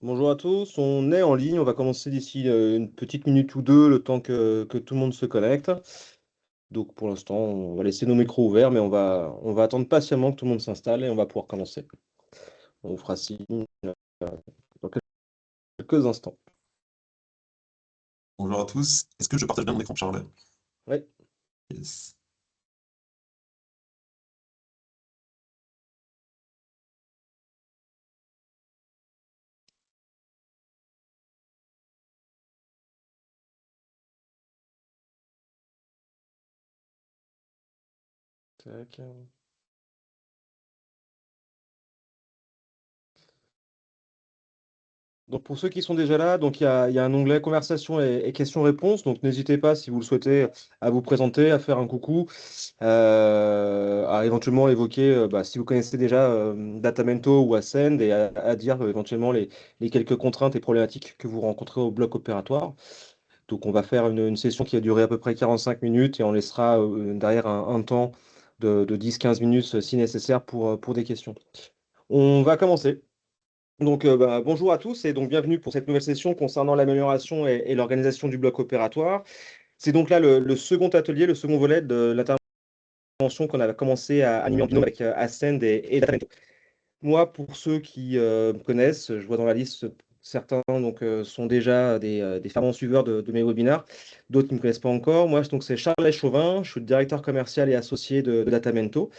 Bonjour à tous, on est en ligne, on va commencer d'ici une petite minute ou deux, le temps que tout le monde se connecte. Donc pour l'instant, on va laisser nos micros ouverts, mais on va attendre patiemment que tout le monde s'installe et on va pouvoir commencer. On vous fera signe dans quelques instants. Bonjour à tous. Est-ce que je partage bien mon écran, Charles? Ouais. Yes. Tac. Donc pour ceux qui sont déjà là, donc il y a un onglet conversation et questions-réponses. Donc n'hésitez pas, si vous le souhaitez, à vous présenter, à faire un coucou, à éventuellement évoquer, si vous connaissez déjà Datamento ou Ascend, et à dire éventuellement les quelques contraintes et problématiques que vous rencontrez au bloc opératoire. Donc on va faire une session qui va durer à peu près 45 minutes et on laissera derrière un temps de 10-15 minutes si nécessaire pour des questions. On va commencer. Donc, bonjour à tous et donc bienvenue pour cette nouvelle session concernant l'amélioration et l'organisation du bloc opératoire. C'est donc là le second atelier, le second volet de l'intervention qu'on avait commencé à animer en binôme avec Ascend et Datamento. Moi, pour ceux qui me connaissent, je vois dans la liste certains donc, sont déjà des fervents suiveurs de mes webinaires, d'autres qui ne me connaissent pas encore. Moi, donc, c'est Charles Chauvin, je suis le directeur commercial et associé de Datamento.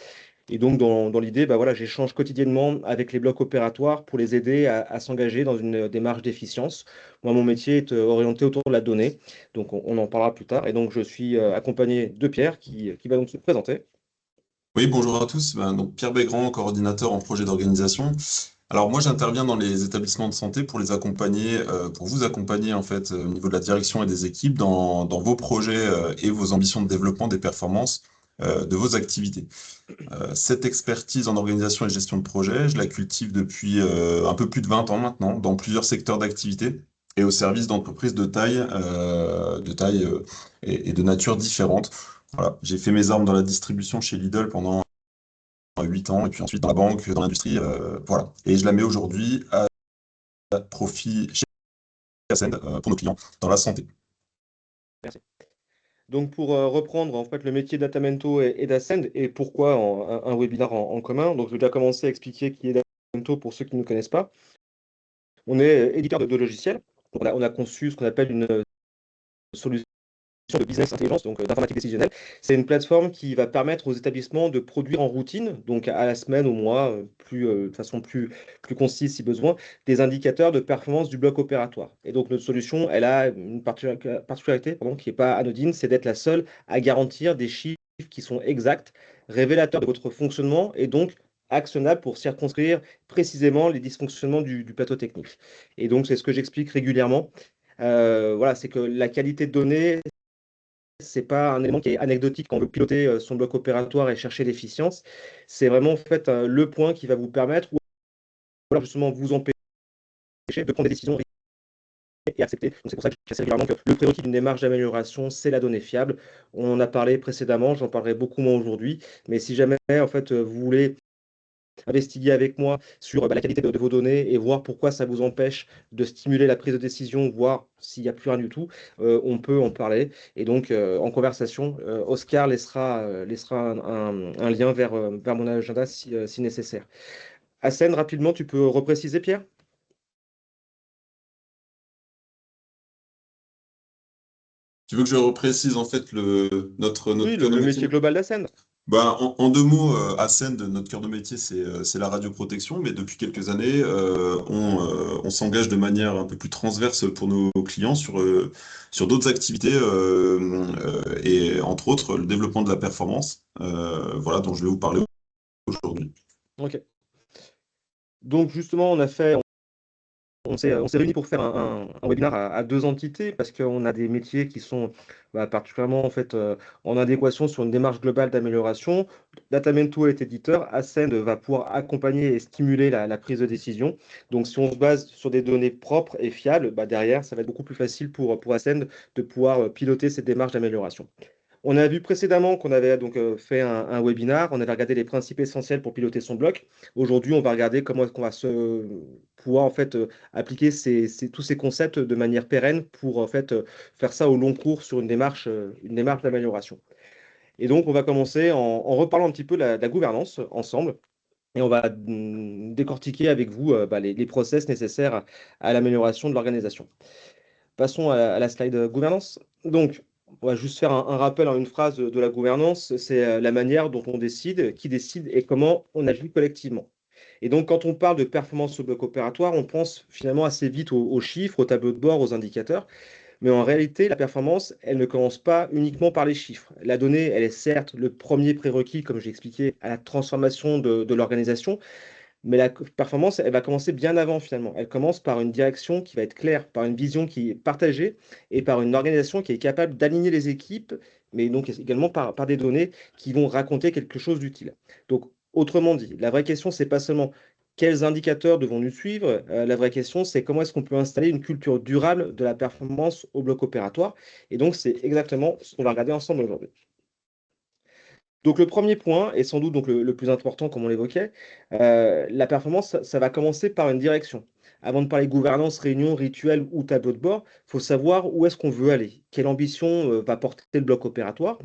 Et donc, dans l'idée, voilà, j'échange quotidiennement avec les blocs opératoires pour les aider à s'engager dans une démarche d'efficience. Moi, mon métier est orienté autour de la donnée, donc on en parlera plus tard. Et donc, je suis accompagné de Pierre qui va donc se présenter. Oui, bonjour à tous. Donc Pierre Bégrand, coordinateur en projet d'organisation. Alors moi, j'interviens dans les établissements de santé pour les accompagner, pour vous accompagner en fait au niveau de la direction et des équipes dans vos projets et vos ambitions de développement des performances de vos activités. Cette expertise en organisation et gestion de projet, je la cultive depuis un peu plus de 20 ans maintenant, dans plusieurs secteurs d'activité et au service d'entreprises de taille et de nature différentes. Voilà. J'ai fait mes armes dans la distribution chez Lidl pendant 8 ans, et puis ensuite dans la banque, dans l'industrie, voilà. Et je la mets aujourd'hui à profit chez Ascend pour nos clients dans la santé. Merci. Donc, pour reprendre en fait le métier d'Atamento et d'Ascend et pourquoi un webinaire en commun, donc je vais déjà commencer à expliquer qui est Datamento pour ceux qui ne nous connaissent pas. On est éditeur de logiciels. On a conçu ce qu'on appelle une solution de business intelligence, donc d'informatique décisionnelle. C'est une plateforme qui va permettre aux établissements de produire en routine, donc à la semaine, au mois, de façon plus concise si besoin, des indicateurs de performance du bloc opératoire. Et donc notre solution, elle a une particularité pardon, qui n'est pas anodine, c'est d'être la seule à garantir des chiffres qui sont exacts, révélateurs de votre fonctionnement et donc actionnables pour circonscrire précisément les dysfonctionnements du plateau technique. Et donc c'est ce que j'explique régulièrement. Voilà, c'est que la qualité de données, c'est pas un élément qui est anecdotique quand on veut piloter son bloc opératoire et chercher l'efficience. C'est vraiment en fait le point qui va vous permettre, ou alors justement vous empêcher de prendre des décisions et accepter. Donc c'est pour ça que j'essaie régulièrement que le prérequis d'une démarche d'amélioration, c'est la donnée fiable. On en a parlé précédemment, j'en parlerai beaucoup moins aujourd'hui. Mais si jamais en fait vous voulez investiguer avec moi sur la qualité de vos données et voir pourquoi ça vous empêche de stimuler la prise de décision, voir s'il n'y a plus rien du tout, on peut en parler. Et donc, en conversation, Oscar laissera un lien vers mon agenda si nécessaire. Hassen, rapidement, tu peux repréciser, Pierre? Tu veux que je reprécise en fait notre Oui, cœur de le métier? métier global d'Hassen. En 2 mots, Ascend, notre cœur de métier, c'est la radioprotection, mais depuis quelques années, on s'engage de manière un peu plus transverse pour nos clients sur d'autres activités, et entre autres le développement de la performance, voilà, dont je vais vous parler aujourd'hui. Ok. Donc, justement, on s'est réunis pour faire un webinaire à deux entités parce qu'on a des métiers qui sont particulièrement en fait en adéquation sur une démarche globale d'amélioration. Datamento est éditeur, Ascend va pouvoir accompagner et stimuler la prise de décision. Donc si on se base sur des données propres et fiables, derrière, ça va être beaucoup plus facile pour Ascend de pouvoir piloter cette démarche d'amélioration. On a vu précédemment qu'on avait donc fait un webinar, on avait regardé les principes essentiels pour piloter son bloc. Aujourd'hui, on va regarder comment est-ce qu'on va pouvoir en fait appliquer tous ces concepts de manière pérenne pour en fait faire ça au long cours sur une démarche d'amélioration. Et donc, on va commencer en reparlant un petit peu de la gouvernance ensemble. Et on va décortiquer avec vous les process nécessaires à l'amélioration de l'organisation. Passons à la slide gouvernance. Donc, on va juste faire un rappel en une phrase de la gouvernance. C'est la manière dont on décide, qui décide et comment on agit collectivement. Et donc, quand on parle de performance au bloc opératoire, on pense finalement assez vite aux chiffres, aux tableaux de bord, aux indicateurs. Mais en réalité, la performance, elle ne commence pas uniquement par les chiffres. La donnée, elle est certes le premier prérequis, comme j'ai expliqué, à la transformation de l'organisation, mais la performance, elle va commencer bien avant finalement. Elle commence par une direction qui va être claire, par une vision qui est partagée et par une organisation qui est capable d'aligner les équipes, mais donc également par des données qui vont raconter quelque chose d'utile. Donc, autrement dit, la vraie question, c'est pas seulement quels indicateurs devons-nous suivre, la vraie question, c'est comment est-ce qu'on peut installer une culture durable de la performance au bloc opératoire. Et donc, c'est exactement ce qu'on va regarder ensemble aujourd'hui. Donc le premier point, et sans doute donc le plus important comme on l'évoquait, la performance, ça va commencer par une direction. Avant de parler gouvernance, réunion, rituel ou tableau de bord, il faut savoir où est-ce qu'on veut aller, quelle ambition va porter le bloc opératoire,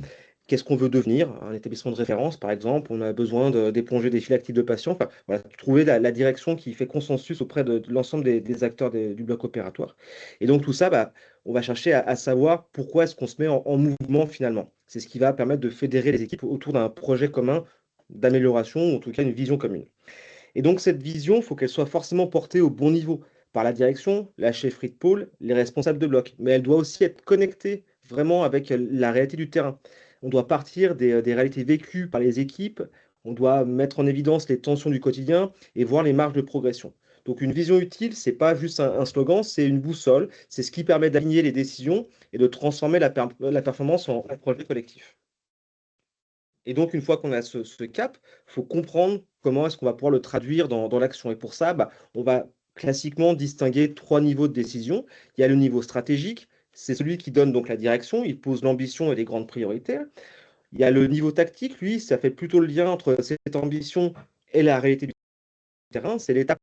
qu'est-ce qu'on veut devenir, un établissement de référence par exemple, on a besoin d'éponger des files actives de patients, enfin, voilà, trouver la direction qui fait consensus auprès de l'ensemble des acteurs du bloc opératoire. Et donc tout ça, on va chercher à savoir pourquoi est-ce qu'on se met en mouvement finalement. C'est ce qui va permettre de fédérer les équipes autour d'un projet commun d'amélioration, ou en tout cas une vision commune. Et donc cette vision, il faut qu'elle soit forcément portée au bon niveau par la direction, la chefferie de pôle, les responsables de bloc. Mais elle doit aussi être connectée vraiment avec la réalité du terrain. On doit partir des réalités vécues par les équipes, on doit mettre en évidence les tensions du quotidien et voir les marges de progression. Donc une vision utile, c'est pas juste un slogan, c'est une boussole, c'est ce qui permet d'aligner les décisions et de transformer la performance en projet collectif. Et donc, une fois qu'on a ce cap, il faut comprendre comment est-ce qu'on va pouvoir le traduire dans l'action. Et pour ça, on va classiquement distinguer trois niveaux de décision. Il y a le niveau stratégique, c'est celui qui donne donc la direction, il pose l'ambition et les grandes priorités. Il y a le niveau tactique, lui, ça fait plutôt le lien entre cette ambition et la réalité du terrain. C'est l'étape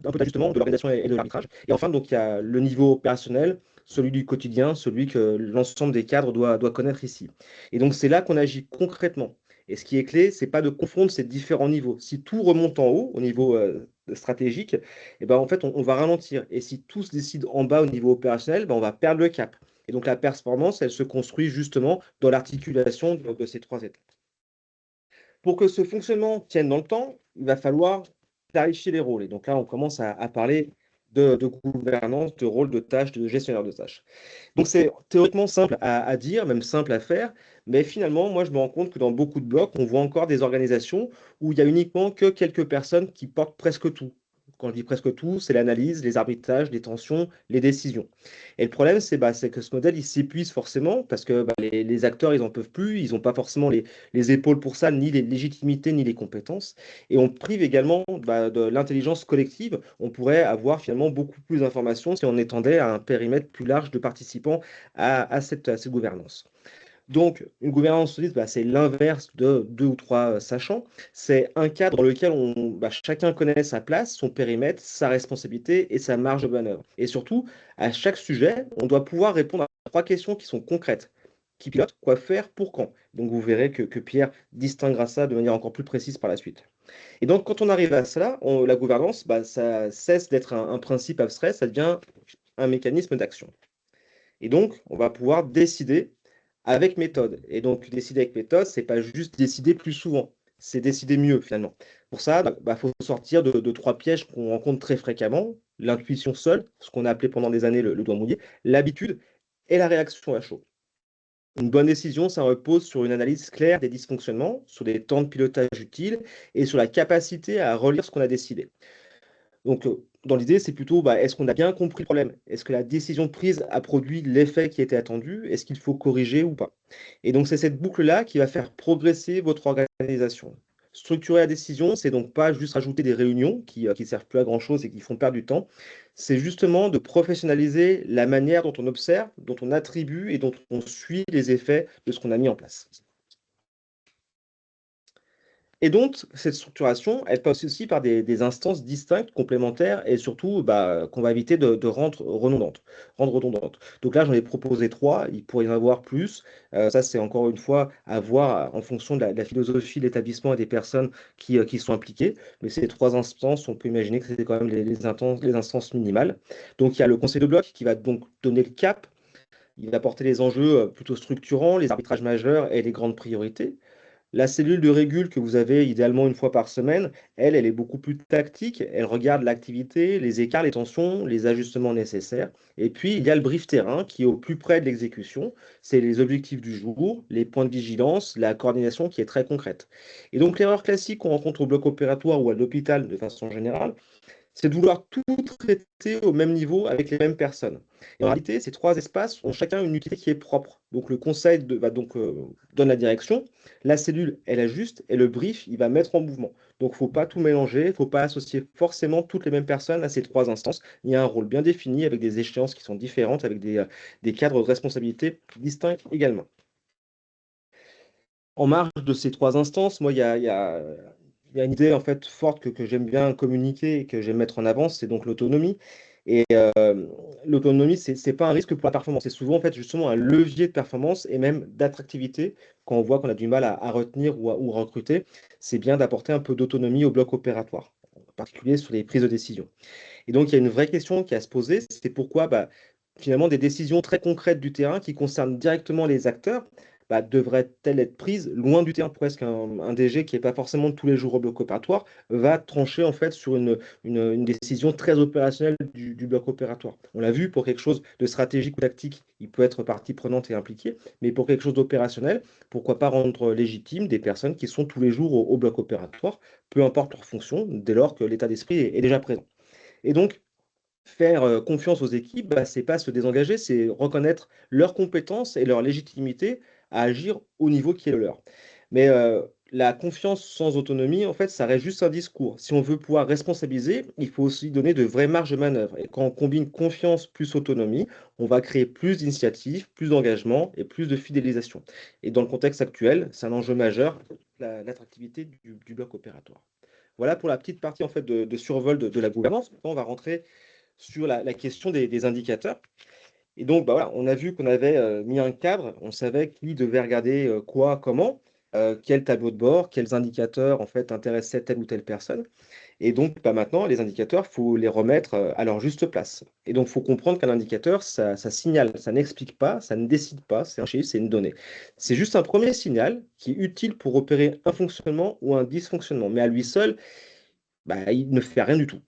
un peu d'ajustement de l'organisation et de l'arbitrage. Et enfin, donc, il y a le niveau opérationnel, celui du quotidien, celui que l'ensemble des cadres doit connaître ici. Et donc, c'est là qu'on agit concrètement. Et ce qui est clé, c'est pas de confondre ces différents niveaux. Si tout remonte en haut, au niveau stratégique, et ben, en fait, on va ralentir. Et si tout se décide en bas, au niveau opérationnel, on va perdre le cap. Et donc, la performance, elle se construit justement dans l'articulation de ces trois étapes. Pour que ce fonctionnement tienne dans le temps, il va falloir clarifier les rôles. Et donc là, on commence à parler de gouvernance, de rôle, de tâches, de gestionnaire de tâches. Donc c'est théoriquement simple à dire, même simple à faire, mais finalement, moi, je me rends compte que dans beaucoup de blocs, on voit encore des organisations où il y a uniquement que quelques personnes qui portent presque tout. Quand je dis presque tout, c'est l'analyse, les arbitrages, les tensions, les décisions. Et le problème, c'est que ce modèle, il s'épuise forcément parce que les acteurs, ils n'en peuvent plus, ils n'ont pas forcément les épaules pour ça, ni les légitimités, ni les compétences. Et on prive également de l'intelligence collective. On pourrait avoir finalement beaucoup plus d'informations si on étendait à un périmètre plus large de participants à cette gouvernance. Donc, une gouvernance solide, c'est l'inverse de deux ou trois sachants. C'est un cadre dans lequel chacun connaît sa place, son périmètre, sa responsabilité et sa marge de manœuvre. Et surtout, à chaque sujet, on doit pouvoir répondre à trois questions qui sont concrètes. Qui pilote, quoi faire, pour quand. Donc, vous verrez que Pierre distinguera ça de manière encore plus précise par la suite. Et donc, quand on arrive à cela, la gouvernance, ça cesse d'être un principe abstrait, ça devient un mécanisme d'action. Et donc, on va pouvoir décider avec méthode. Et donc, décider avec méthode, c'est pas juste décider plus souvent, c'est décider mieux finalement. Pour ça, il faut sortir de trois pièges qu'on rencontre très fréquemment, l'intuition seule, ce qu'on a appelé pendant des années le doigt mouillé, l'habitude et la réaction à chaud. Une bonne décision, ça repose sur une analyse claire des dysfonctionnements, sur des temps de pilotage utiles et sur la capacité à relire ce qu'on a décidé. Donc, dans l'idée, c'est plutôt, est-ce qu'on a bien compris le problème? Est-ce que la décision prise a produit l'effet qui était attendu? Est-ce qu'il faut corriger ou pas? Et donc, c'est cette boucle-là qui va faire progresser votre organisation. Structurer la décision, c'est donc pas juste rajouter des réunions qui servent plus à grand-chose et qui font perdre du temps. C'est justement de professionnaliser la manière dont on observe, dont on attribue et dont on suit les effets de ce qu'on a mis en place. Et donc, cette structuration, elle passe aussi par des instances distinctes, complémentaires et surtout qu'on va éviter de rendre redondantes, rendre redondantes. Donc là, j'en ai proposé trois, il pourrait y en avoir plus. Ça, c'est encore une fois à voir en fonction de la philosophie de l'établissement et des personnes qui sont impliquées. Mais ces trois instances, on peut imaginer que c'est quand même les instances minimales. Donc il y a le conseil de bloc qui va donc donner le cap. Il va porter les enjeux plutôt structurants, les arbitrages majeurs et les grandes priorités. La cellule de régule que vous avez idéalement une fois par semaine, elle est beaucoup plus tactique. Elle regarde l'activité, les écarts, les tensions, les ajustements nécessaires. Et puis, il y a le brief terrain qui est au plus près de l'exécution. C'est les objectifs du jour, les points de vigilance, la coordination qui est très concrète. Et donc, l'erreur classique qu'on rencontre au bloc opératoire ou à l'hôpital de façon générale, c'est de vouloir tout traiter au même niveau avec les mêmes personnes. Et en réalité, ces trois espaces ont chacun une utilité qui est propre. Donc le conseil donne la direction, la cellule, elle ajuste, et le brief, il va mettre en mouvement. Donc il ne faut pas tout mélanger, il ne faut pas associer forcément toutes les mêmes personnes à ces trois instances. Il y a un rôle bien défini avec des échéances qui sont différentes, avec des cadres de responsabilité distincts également. En marge de ces trois instances, moi, il y a une idée en fait forte que j'aime bien communiquer et que j'aime mettre en avant, c'est donc l'autonomie. Et l'autonomie, c'est pas un risque pour la performance, c'est souvent en fait justement un levier de performance et même d'attractivité. Quand on voit qu'on a du mal à retenir ou recruter, c'est bien d'apporter un peu d'autonomie au bloc opératoire, en particulier sur les prises de décision. Et donc, il y a une vraie question qui a à se poser, c'est pourquoi finalement des décisions très concrètes du terrain qui concernent directement les acteurs devraient-elles être prises loin du terrain? Pourquoi est-ce qu'un DG qui n'est pas forcément tous les jours au bloc opératoire va trancher en fait sur une décision très opérationnelle du bloc opératoire? On l'a vu, pour quelque chose de stratégique ou tactique, il peut être partie prenante et impliquée, mais pour quelque chose d'opérationnel, pourquoi pas rendre légitime des personnes qui sont tous les jours au bloc opératoire, peu importe leur fonction, dès lors que l'état d'esprit est déjà présent. Et donc, faire confiance aux équipes, c'est pas se désengager, c'est reconnaître leurs compétences et leur légitimité à agir au niveau qui est le leur. Mais la confiance sans autonomie, en fait, ça reste juste un discours. Si on veut pouvoir responsabiliser, il faut aussi donner de vraies marges de manœuvre. Et quand on combine confiance plus autonomie, on va créer plus d'initiatives, plus d'engagement et plus de fidélisation. Et dans le contexte actuel, c'est un enjeu majeur, l'attractivité du bloc opératoire. Voilà pour la petite partie en fait de survol de la gouvernance. Maintenant, on va rentrer sur la question des indicateurs. Et donc, voilà, on a vu qu'on avait mis un cadre, on savait qui devait regarder quoi, comment, quel tableau de bord, quels indicateurs en fait intéressaient telle ou telle personne. Et donc, maintenant, les indicateurs, il faut les remettre à leur juste place. Et donc, il faut comprendre qu'un indicateur, ça signale, ça n'explique pas, ça ne décide pas, c'est un chiffre, c'est une donnée. C'est juste un premier signal qui est utile pour repérer un fonctionnement ou un dysfonctionnement. Mais à lui seul, il ne fait rien du tout.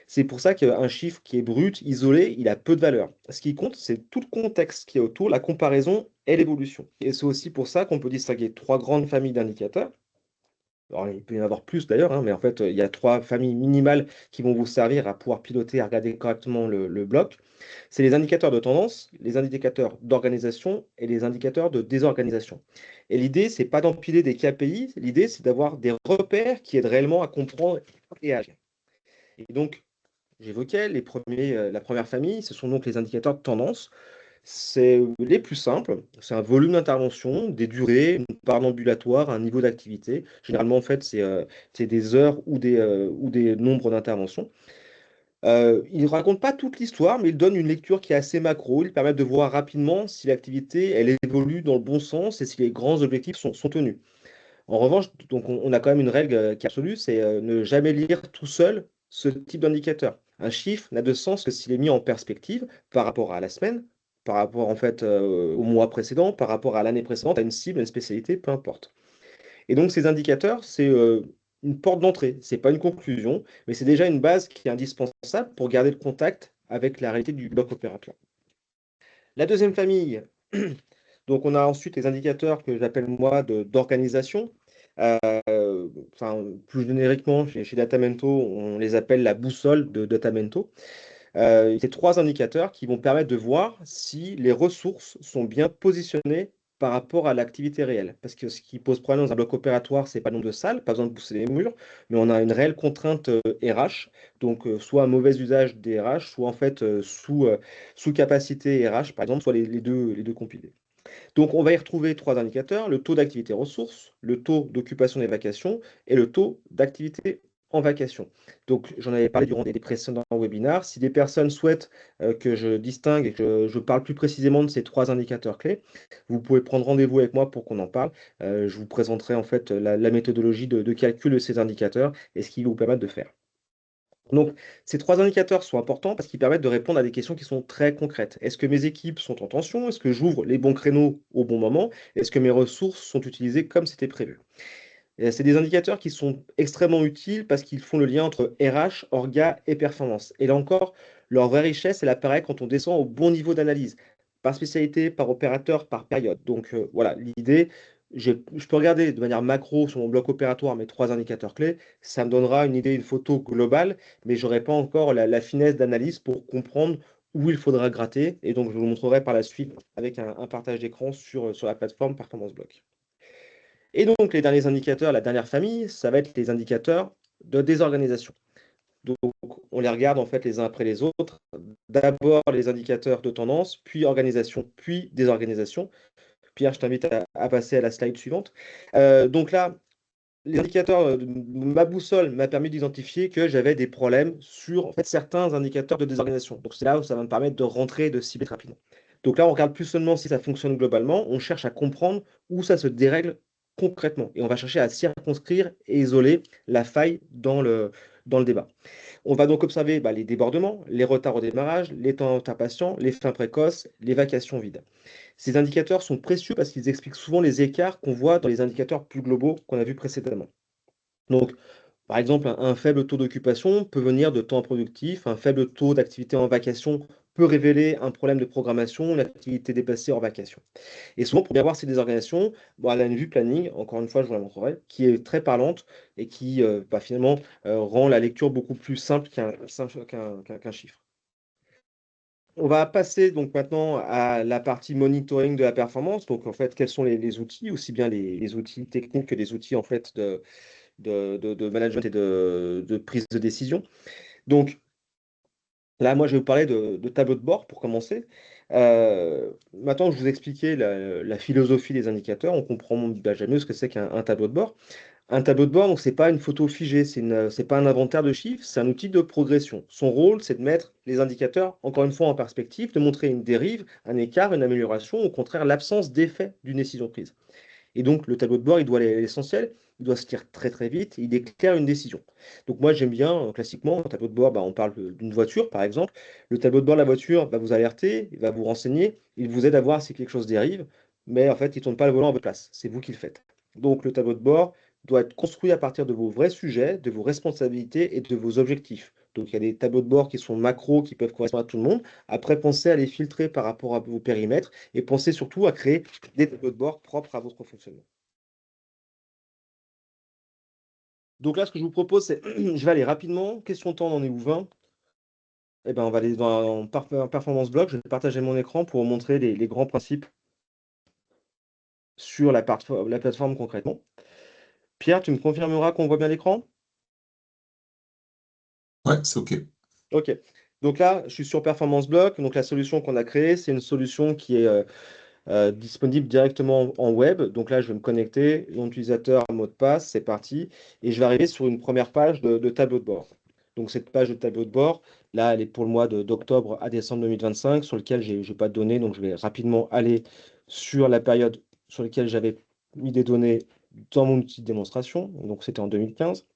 C'est pour ça qu'un chiffre qui est brut, isolé, il a peu de valeur. Ce qui compte, c'est tout le contexte qui est autour, la comparaison et l'évolution. Et c'est aussi pour ça qu'on peut distinguer trois grandes familles d'indicateurs. Alors, il peut y en avoir plus d'ailleurs, hein, mais en fait, il y a trois familles minimales qui vont vous servir à pouvoir piloter, à regarder correctement le bloc. C'est les indicateurs de tendance, les indicateurs d'organisation et les indicateurs de désorganisation. Et l'idée, c'est pas d'empiler des KPI, l'idée, c'est d'avoir des repères qui aident réellement à comprendre et à agir. Et donc, j'évoquais la première famille, ce sont donc les indicateurs de tendance. C'est les plus simples, c'est un volume d'intervention, des durées, une part d'ambulatoire, un niveau d'activité. Généralement, en fait, c'est des heures ou des nombres d'interventions. Il ne raconte pas toute l'histoire, mais il donne une lecture qui est assez macro. Il permet de voir rapidement si l'activité elle évolue dans le bon sens et si les grands objectifs sont tenus. En revanche, donc on a quand même une règle qui est absolue, c'est ne jamais lire tout seul ce type d'indicateur. Un chiffre n'a de sens que s'il est mis en perspective par rapport à la semaine, par rapport en fait au mois précédent, par rapport à l'année précédente, à une cible, à une spécialité, peu importe. Et donc ces indicateurs, c'est une porte d'entrée, c'est pas une conclusion, mais c'est déjà une base qui est indispensable pour garder le contact avec la réalité du bloc opératoire. La deuxième famille, donc on a ensuite les indicateurs que j'appelle moi d'organisation. Enfin, plus génériquement, chez Datamento, on les appelle la boussole de Datamento. C'est trois indicateurs qui vont permettre de voir si les ressources sont bien positionnées par rapport à l'activité réelle. Parce que ce qui pose problème dans un bloc opératoire, c'est pas le nombre de salles, pas besoin de pousser les murs, mais on a une réelle contrainte RH, donc soit un mauvais usage des RH, soit en fait sous capacité RH, par exemple, soit les deux compilés. Donc, on va y retrouver trois indicateurs, le taux d'activité ressources, le taux d'occupation des vacations et le taux d'activité en vacation. Donc, j'en avais parlé durant des précédents webinaires. Si des personnes souhaitent que je distingue et que je parle plus précisément de ces trois indicateurs clés, vous pouvez prendre rendez-vous avec moi pour qu'on en parle. Je vous présenterai en fait la méthodologie de calcul de ces indicateurs et ce qu'ils vous permettent de faire. Donc, ces trois indicateurs sont importants parce qu'ils permettent de répondre à des questions qui sont très concrètes. Est-ce que mes équipes sont en tension? Est-ce que j'ouvre les bons créneaux au bon moment? Est-ce que mes ressources sont utilisées comme c'était prévu? C'est des indicateurs qui sont extrêmement utiles parce qu'ils font le lien entre RH, orga et performance. Et là encore, leur vraie richesse, elle apparaît quand on descend au bon niveau d'analyse, par spécialité, par opérateur, par période. Donc voilà, l'idée, je peux regarder de manière macro sur mon bloc opératoire mes trois indicateurs clés, ça me donnera une idée, une photo globale, mais je n'aurai pas encore la finesse d'analyse pour comprendre où il faudra gratter. Et donc, je vous montrerai par la suite avec un partage d'écran sur la plateforme Performance Block. Et donc, les derniers indicateurs, la dernière famille, ça va être les indicateurs de désorganisation. Donc, on les regarde en fait les uns après les autres. D'abord les indicateurs de tendance, puis organisation, puis désorganisation. Pierre, je t'invite à passer à la slide suivante. Donc là, les indicateurs, ma boussole m'a permis d'identifier que j'avais des problèmes sur en fait, certains indicateurs de désorganisation. Donc c'est là où ça va me permettre de rentrer et de cibler rapidement. Donc là, on regarde plus seulement si ça fonctionne globalement, on cherche à comprendre où ça se dérègle concrètement. Et on va chercher à circonscrire et isoler la faille dans le débat. On va donc observer les débordements, les retards au démarrage, les temps impatients, les fins précoces, les vacations vides. Ces indicateurs sont précieux parce qu'ils expliquent souvent les écarts qu'on voit dans les indicateurs plus globaux qu'on a vus précédemment. Donc, par exemple, un faible taux d'occupation peut venir de temps productif, un faible taux d'activité en vacation peut révéler un problème de programmation, une activité dépassée hors vacation. Et souvent, pour bien voir ces désorganisations, elle a une vue planning, encore une fois, je vous la montrerai, qui est très parlante et qui finalement rend la lecture beaucoup plus simple qu'un chiffre. On va passer donc maintenant à la partie monitoring de la performance. Donc en fait, quels sont les outils, aussi bien les outils techniques que les outils en fait de management et de prise de décision. Donc là, moi, je vais vous parler de tableau de bord pour commencer. Maintenant, je vous expliquais la philosophie des indicateurs. On comprend déjà mieux ce que c'est qu'un tableau de bord. Un tableau de bord, donc c'est pas une photo figée, c'est pas un inventaire de chiffres, c'est un outil de progression. Son rôle, c'est de mettre les indicateurs, encore une fois, en perspective, de montrer une dérive, un écart, une amélioration, au contraire, l'absence d'effet d'une décision prise. Et donc, le tableau de bord, il doit aller à l'essentiel, il doit se lire très très vite, il éclaire une décision. Donc moi, j'aime bien, classiquement, un tableau de bord, on parle d'une voiture, par exemple. Le tableau de bord de la voiture va vous alerter, il va vous renseigner, il vous aide à voir si quelque chose dérive, mais en fait, il ne tourne pas le volant à votre place, c'est vous qui le faites. Donc le tableau de bord doit être construit à partir de vos vrais sujets, de vos responsabilités et de vos objectifs. Donc il y a des tableaux de bord qui sont macros, qui peuvent correspondre à tout le monde. Après, pensez à les filtrer par rapport à vos périmètres et pensez surtout à créer des tableaux de bord propres à votre fonctionnement. Donc là, ce que je vous propose, c'est, je vais aller rapidement. Question de temps, on en est où 20? Eh ben, on va aller dans Performance Block. Je vais partager mon écran pour vous montrer les grands principes sur la plateforme concrètement. Pierre, tu me confirmeras qu'on voit bien l'écran? Ouais, c'est OK. OK. Donc là, je suis sur Performance Block. Donc la solution qu'on a créée, c'est une solution qui est disponible directement en web. Donc là, je vais me connecter, nom d'utilisateur, mot de passe, c'est parti. Et je vais arriver sur une première page de tableau de bord. Donc cette page de tableau de bord, là, elle est pour le mois d'octobre à décembre 2025, sur lequel je n'ai pas de données. Donc je vais rapidement aller sur la période sur laquelle j'avais mis des données dans mon outil de démonstration. Donc c'était en 2015.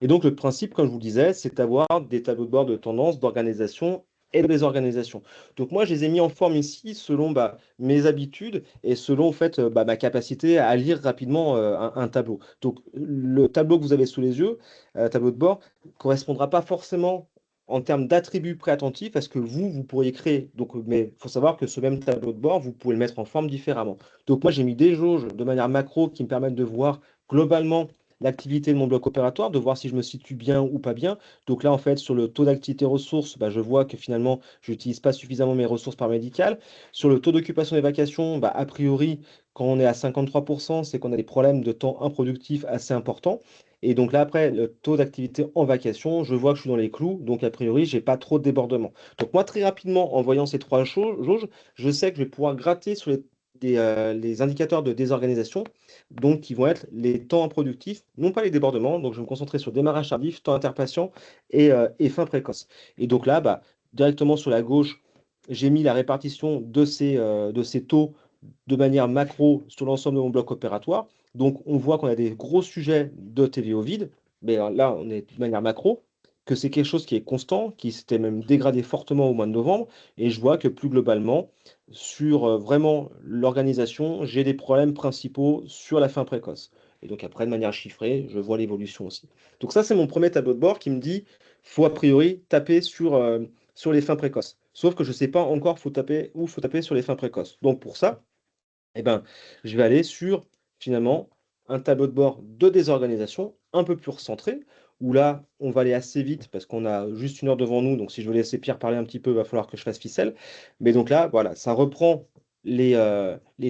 Et donc, le principe, comme je vous le disais, c'est d'avoir des tableaux de bord de tendance, d'organisation et de désorganisation. Donc, moi, je les ai mis en forme ici selon mes habitudes et selon en fait, ma capacité à lire rapidement un tableau. Donc, le tableau que vous avez sous les yeux, tableau de bord, ne correspondra pas forcément en termes d'attributs préattentifs à ce que vous pourriez créer. Donc, mais il faut savoir que ce même tableau de bord, vous pouvez le mettre en forme différemment. Donc, moi, j'ai mis des jauges de manière macro qui me permettent de voir globalement l'activité de mon bloc opératoire, de voir si je me situe bien ou pas bien. Donc là, en fait, sur le taux d'activité ressources, bah, je vois que finalement, je n'utilise pas suffisamment mes ressources par médicales. Sur le taux d'occupation des vacations, bah, a priori, quand on est à 53%, c'est qu'on a des problèmes de temps improductif assez importants. Et donc là, après, le taux d'activité en vacation, je vois que je suis dans les clous, donc a priori, j'ai pas trop de débordement. Donc moi, très rapidement, en voyant ces trois jauges, je sais que je vais pouvoir gratter sur les indicateurs de désorganisation, donc qui vont être les temps improductifs, non pas les débordements. Donc je vais me concentrer sur démarrage tardif, temps interpatient et fin précoce. Et donc là, bah, directement sur la gauche, j'ai mis la répartition de ces taux de manière macro sur l'ensemble de mon bloc opératoire. Donc, on voit qu'on a des gros sujets de TVO vide, mais là, on est de manière macro, que c'est quelque chose qui est constant, qui s'était même dégradé fortement au mois de novembre, et je vois que plus globalement, sur vraiment l'organisation, j'ai des problèmes principaux sur la fin précoce. Et donc après, de manière chiffrée, je vois l'évolution aussi. Donc ça, c'est mon premier tableau de bord qui me dit, faut a priori taper sur les fins précoces. Sauf que je ne sais pas encore faut taper où faut taper sur les fins précoces. Donc pour ça, eh ben, je vais aller sur, finalement, un tableau de bord de désorganisation un peu plus recentré, où là, on va aller assez vite parce qu'on a juste 1 heure devant nous. Donc, si je veux laisser Pierre parler un petit peu, il va falloir que je fasse ficelle. Mais donc là, voilà, ça reprend les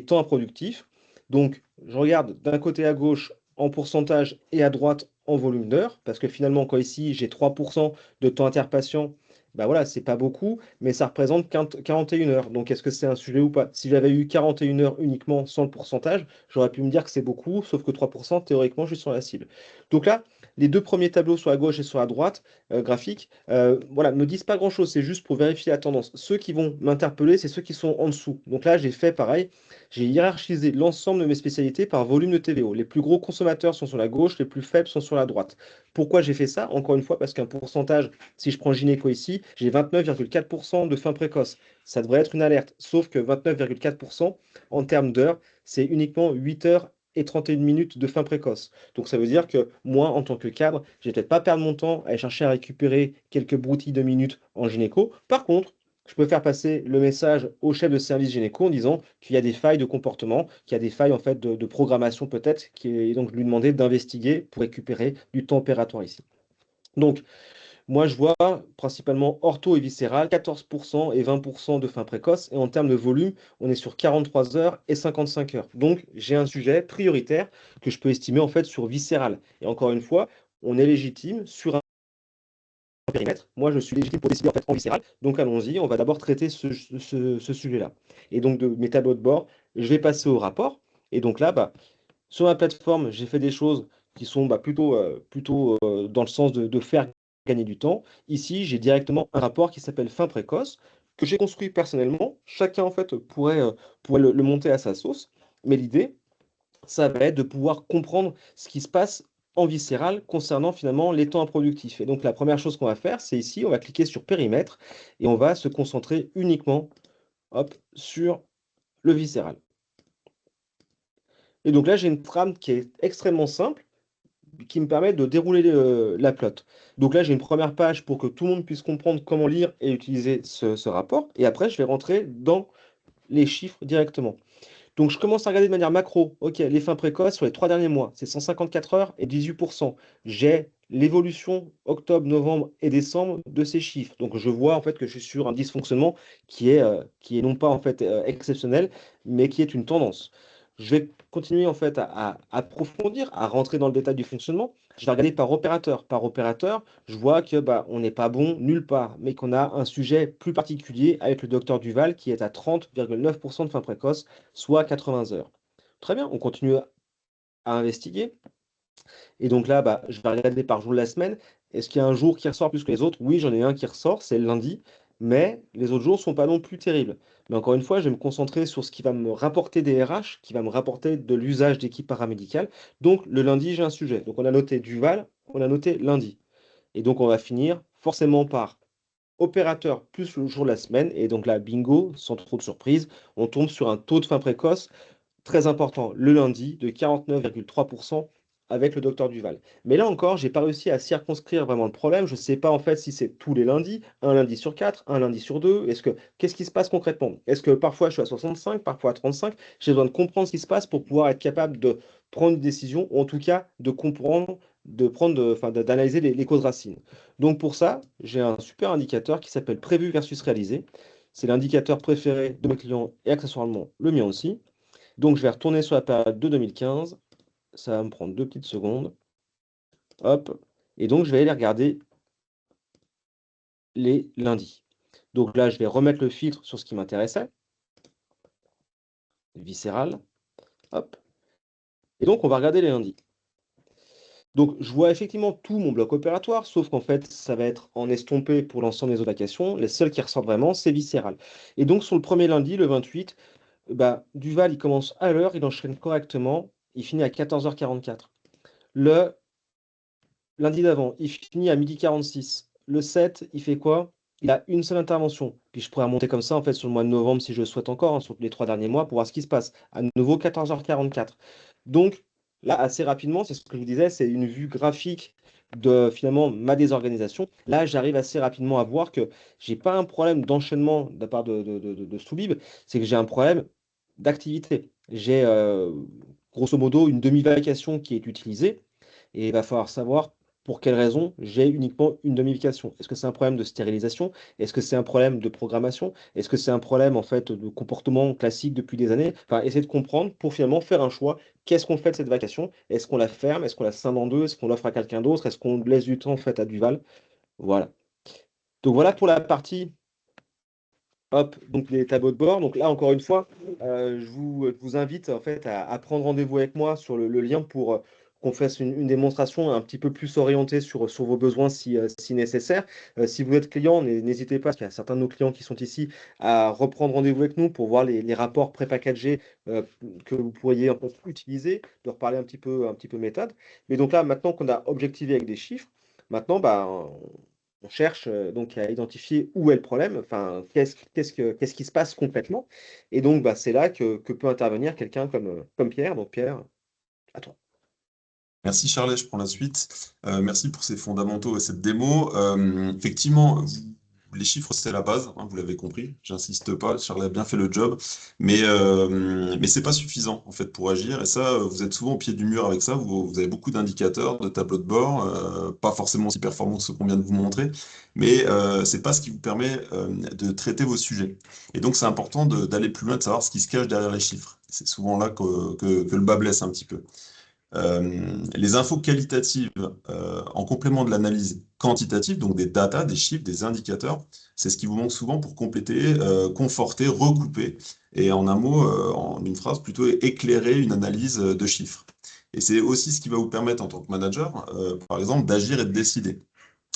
temps improductifs. Donc, je regarde d'un côté à gauche en pourcentage et à droite en volume d'heures, parce que finalement, quand ici, j'ai 3% de temps interpatient, bah voilà, c'est pas beaucoup, mais ça représente 41 heures. Donc, est-ce que c'est un sujet ou pas? Si j'avais eu 41 heures uniquement sans le pourcentage, j'aurais pu me dire que c'est beaucoup, sauf que 3%, théoriquement, je suis sur la cible. Donc là, les deux premiers tableaux sur la gauche et sur la droite, graphique, voilà, me disent pas grand-chose, c'est juste pour vérifier la tendance. Ceux qui vont m'interpeller, c'est ceux qui sont en dessous. Donc là, j'ai fait pareil, j'ai hiérarchisé l'ensemble de mes spécialités par volume de TVO. Les plus gros consommateurs sont sur la gauche, les plus faibles sont sur la droite. Pourquoi j'ai fait ça? Encore une fois, parce qu'un pourcentage, si je prends gynéco ici, j'ai 29,4% de fin précoce. Ça devrait être une alerte, sauf que 29,4% en termes d'heures, c'est uniquement 8 heures et 31 minutes de fin précoce. Donc ça veut dire que moi, en tant que cadre, je vais peut-être pas perdre mon temps à aller chercher à récupérer quelques broutilles de minutes en gynéco. Par contre, je peux faire passer le message au chef de service gynéco en disant qu'il y a des failles de comportement, qu'il y a des failles en fait de programmation peut-être, et donc lui demander d'investiguer pour récupérer du temps opératoire ici. Donc, moi, je vois principalement ortho et viscéral, 14% et 20% de fin précoce. Et en termes de volume, on est sur 43 heures et 55 heures. Donc, j'ai un sujet prioritaire que je peux estimer en fait sur viscéral. Et encore une fois, on est légitime sur un périmètre. Moi, je suis légitime pour décider en fait en viscéral. Donc, allons-y, on va d'abord traiter ce sujet-là. Et donc, de mes tableaux de bord, je vais passer au rapport. Et donc là, bah, sur la plateforme, j'ai fait des choses qui sont bah, plutôt dans le sens de faire gagner du temps. Ici, j'ai directement un rapport qui s'appelle fin précoce, que j'ai construit personnellement. Chacun, en fait, pourrait le monter à sa sauce. Mais l'idée, ça va être de pouvoir comprendre ce qui se passe en viscéral concernant finalement les temps improductifs. Et donc, la première chose qu'on va faire, c'est ici, on va cliquer sur périmètre et on va se concentrer uniquement, hop, sur le viscéral. Et donc là, j'ai une trame qui est extrêmement simple, qui me permet de dérouler la plotte. Donc là, j'ai une première page pour que tout le monde puisse comprendre comment lire et utiliser ce rapport. Et après, je vais rentrer dans les chiffres directement. Donc je commence à regarder de manière macro. OK, les fins précoces sur les 3 derniers mois, c'est 154 heures et 18%. J'ai l'évolution octobre, novembre et décembre de ces chiffres. Donc je vois en fait que je suis sur un dysfonctionnement qui est non pas en fait exceptionnel, mais qui est une tendance. Je vais continuer en fait à approfondir, à rentrer dans le détail du fonctionnement. Je vais regarder par opérateur. Par opérateur, je vois que bah, on n'est pas bon nulle part, mais qu'on a un sujet plus particulier avec le docteur Duval qui est à 30,9% de fin précoce, soit 80 heures. Très bien, on continue à investiguer. Et donc là, bah, je vais regarder par jour de la semaine. Est-ce qu'il y a un jour qui ressort plus que les autres? Oui, j'en ai un qui ressort, c'est le lundi, mais les autres jours ne sont pas non plus terribles. Mais encore une fois, je vais me concentrer sur ce qui va me rapporter des RH, qui va me rapporter de l'usage d'équipes paramédicales. Donc le lundi, j'ai un sujet. Donc on a noté Duval, on a noté lundi. Et donc on va finir forcément par opérateur plus le jour de la semaine. Et donc là, bingo, sans trop de surprise, on tombe sur un taux de fin précoce très important le lundi de 49,3% avec le docteur Duval. Mais là encore, j'ai pas réussi à circonscrire vraiment le problème. Je ne sais pas en fait si c'est tous les lundis, un lundi sur quatre, un lundi sur deux. Qu'est-ce qui se passe concrètement? Est-ce que parfois je suis à 65, parfois à 35? J'ai besoin de comprendre ce qui se passe pour pouvoir être capable de prendre une décision, ou en tout cas de comprendre, d'analyser les causes racines. Donc pour ça, j'ai un super indicateur qui s'appelle prévu versus réalisé. C'est l'indicateur préféré de mes clients et accessoirement le mien aussi. Donc je vais retourner sur la période de 2015. Ça va me prendre 2 petites secondes. Hop. Et donc je vais aller regarder les lundis. Donc là, je vais remettre le filtre sur ce qui m'intéressait. Viscéral. Hop. Et donc on va regarder les lundis. Donc, je vois effectivement tout mon bloc opératoire, sauf qu'en fait, ça va être en estompé pour l'ensemble des autres vacations. Les seuls qui ressortent vraiment, c'est viscéral. Et donc, sur le premier lundi, le 28, bah, Duval, il commence à l'heure, il enchaîne correctement, il finit à 14h44. Le lundi d'avant, il finit à 12h46. Le 7, il fait quoi? Il a une seule intervention. Puis je pourrais remonter comme ça, en fait, sur le mois de novembre, si je le souhaite encore, hein, sur les 3 derniers mois, pour voir ce qui se passe. À nouveau, 14h44. Donc, là, assez rapidement, c'est ce que je vous disais, c'est une vue graphique de, finalement, ma désorganisation. Là, j'arrive assez rapidement à voir que j'ai pas un problème d'enchaînement de la part de Soubib, c'est que j'ai un problème d'activité. J'ai, grosso modo, une demi-vacation qui est utilisée, et il va falloir savoir pour quelles raisons j'ai uniquement une demi-vacation. Est-ce que c'est un problème de stérilisation? Est-ce que c'est un problème de programmation? Est-ce que c'est un problème en fait de comportement classique depuis des années? Enfin, essayer de comprendre pour finalement faire un choix. Qu'est-ce qu'on fait de cette vacation? Est-ce qu'on la ferme? Est-ce qu'on la scinde en deux? Est-ce qu'on l'offre à quelqu'un d'autre? Est-ce qu'on laisse du temps en fait à Duval? Voilà. Donc voilà pour la partie. Hop, donc les tableaux de bord. Donc là, encore une fois, je vous invite en fait à prendre rendez-vous avec moi sur le lien pour qu'on fasse une démonstration un petit peu plus orientée sur vos besoins si nécessaire. Si vous êtes client, n'hésitez pas, parce qu'il y a certains de nos clients qui sont ici, à reprendre rendez-vous avec nous pour voir les rapports prépackagés que vous pourriez en fait utiliser, de reparler un petit peu méthode. Mais donc là, maintenant qu'on a objectivé avec des chiffres, maintenant, bah, on cherche donc à identifier où est le problème, enfin, qu'est-ce qui se passe complètement. Et donc, bah, c'est là que peut intervenir quelqu'un comme Pierre. Donc, Pierre, à toi. Merci Charlet, je prends la suite. Merci pour ces fondamentaux et cette démo. Effectivement, les chiffres, c'est la base, hein, vous l'avez compris. J'insiste pas, Charlet a bien fait le job, mais c'est pas suffisant en fait pour agir. Et ça, vous êtes souvent au pied du mur avec ça. Vous avez beaucoup d'indicateurs, de tableaux de bord, pas forcément aussi performants que ceux qu'on vient de vous montrer, mais c'est pas ce qui vous permet de traiter vos sujets. Et donc, c'est important d'aller plus loin, de savoir ce qui se cache derrière les chiffres. C'est souvent là que le bas blesse un petit peu. Les infos qualitatives en complément de l'analyse quantitative, donc des data, des chiffres, des indicateurs, c'est ce qui vous manque souvent pour compléter, conforter, recouper, et en un mot, en une phrase, plutôt éclairer une analyse de chiffres. Et c'est aussi ce qui va vous permettre en tant que manager, par exemple, d'agir et de décider,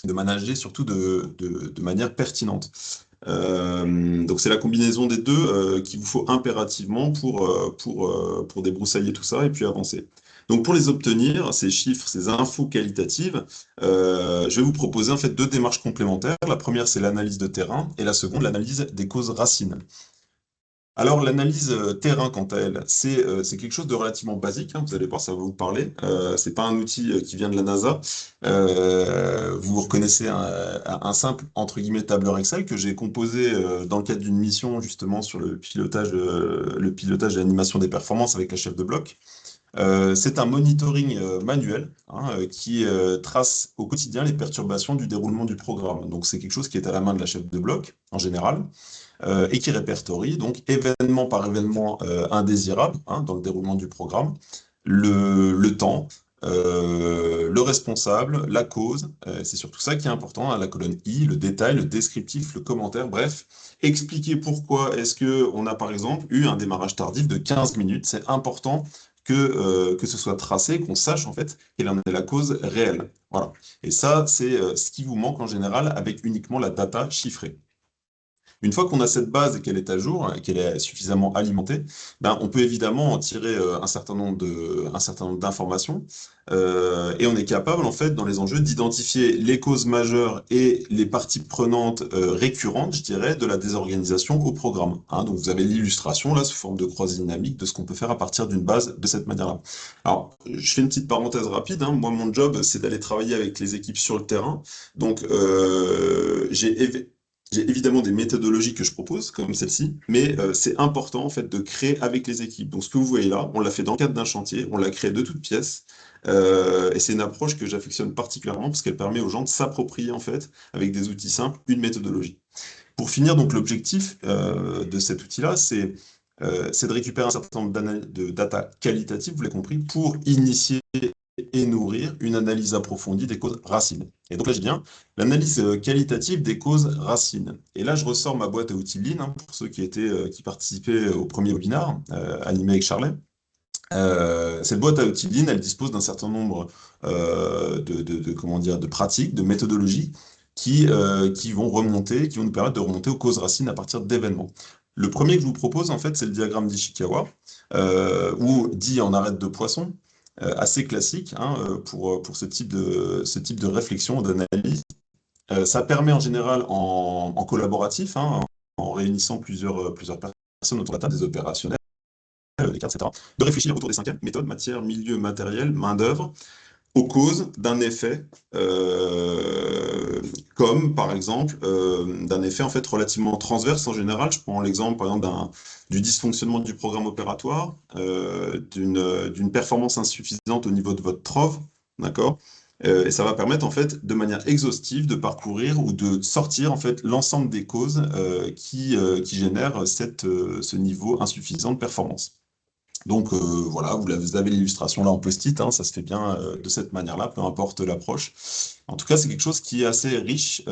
de manager surtout de manière pertinente. Donc c'est la combinaison des deux qu'il vous faut impérativement pour débroussailler tout ça et puis avancer. Donc pour les obtenir, ces chiffres, ces infos qualitatives, je vais vous proposer en fait deux démarches complémentaires. La première, c'est l'analyse de terrain et la seconde, l'analyse des causes racines. Alors, l'analyse terrain, quant à elle, c'est quelque chose de relativement basique, hein, vous allez voir, ça va vous parler. C'est pas un outil qui vient de la NASA. Vous reconnaissez un simple, entre guillemets, tableur Excel que j'ai composé dans le cadre d'une mission, justement, sur le pilotage et l'animation des performances avec la chef de bloc. C'est un monitoring manuel hein, qui trace au quotidien les perturbations du déroulement du programme. Donc, c'est quelque chose qui est à la main de la chef de bloc, en général et qui répertorie donc événement par événement indésirable hein, dans le déroulement du programme, le temps, le responsable, la cause, c'est surtout ça qui est important, hein, la colonne I, le détail, le descriptif, le commentaire, bref, expliquer pourquoi est-ce qu'on a par exemple eu un démarrage tardif de 15 minutes, c'est important que ce soit tracé, qu'on sache en fait quelle en est la cause réelle. Voilà. Et ça, c'est ce qui vous manque en général avec uniquement la data chiffrée. Une fois qu'on a cette base et qu'elle est à jour, et qu'elle est suffisamment alimentée, ben, on peut évidemment en tirer un certain nombre d'informations et on est capable, en fait, dans les enjeux, d'identifier les causes majeures et les parties prenantes récurrentes, je dirais, de la désorganisation au programme. Hein. Donc vous avez l'illustration là sous forme de croisée dynamique de ce qu'on peut faire à partir d'une base de cette manière-là. Alors, je fais une petite parenthèse rapide. Hein. Moi, mon job, c'est d'aller travailler avec les équipes sur le terrain. Donc, J'ai évidemment des méthodologies que je propose, comme celle-ci, mais c'est important en fait de créer avec les équipes. Donc ce que vous voyez là, on l'a fait dans le cadre d'un chantier, on l'a créé de toutes pièces, et c'est une approche que j'affectionne particulièrement parce qu'elle permet aux gens de s'approprier en fait, avec des outils simples, une méthodologie. Pour finir, donc l'objectif de cet outil-là, c'est de récupérer un certain nombre de data qualitatives, vous l'avez compris, pour initier et nourrir une analyse approfondie des causes racines. Et donc là, je viens l'analyse qualitative des causes racines. Et là, je ressors ma boîte à outils Lean, hein, pour ceux qui participaient au premier webinaire animé avec Charlet. Cette boîte à outils Lean, elle dispose d'un certain nombre comment dire, de pratiques, de méthodologies qui vont remonter, qui vont nous permettre de remonter aux causes racines à partir d'événements. Le premier que je vous propose, en fait, c'est le diagramme d'Ishikawa, ou dit en arête de poisson, assez classique hein, pour ce type de réflexion, d'analyse. Ça permet en général en collaboratif, hein, en réunissant plusieurs personnes autour de la table, des opérationnels, des cadres, etc., de réfléchir autour des 5 méthodes, matière, milieu, matériel, main-d'œuvre, aux causes d'un effet, comme par exemple d'un effet en fait relativement transverse en général. Je prends l'exemple par exemple du dysfonctionnement du programme opératoire, d'une performance insuffisante au niveau de votre TROV, d'accord? Et ça va permettre en fait de manière exhaustive de parcourir ou de sortir en fait l'ensemble des causes qui génèrent ce niveau insuffisant de performance. Donc voilà, vous avez l'illustration là en post-it, hein, ça se fait bien de cette manière-là, peu importe l'approche. En tout cas, c'est quelque chose qui est assez riche,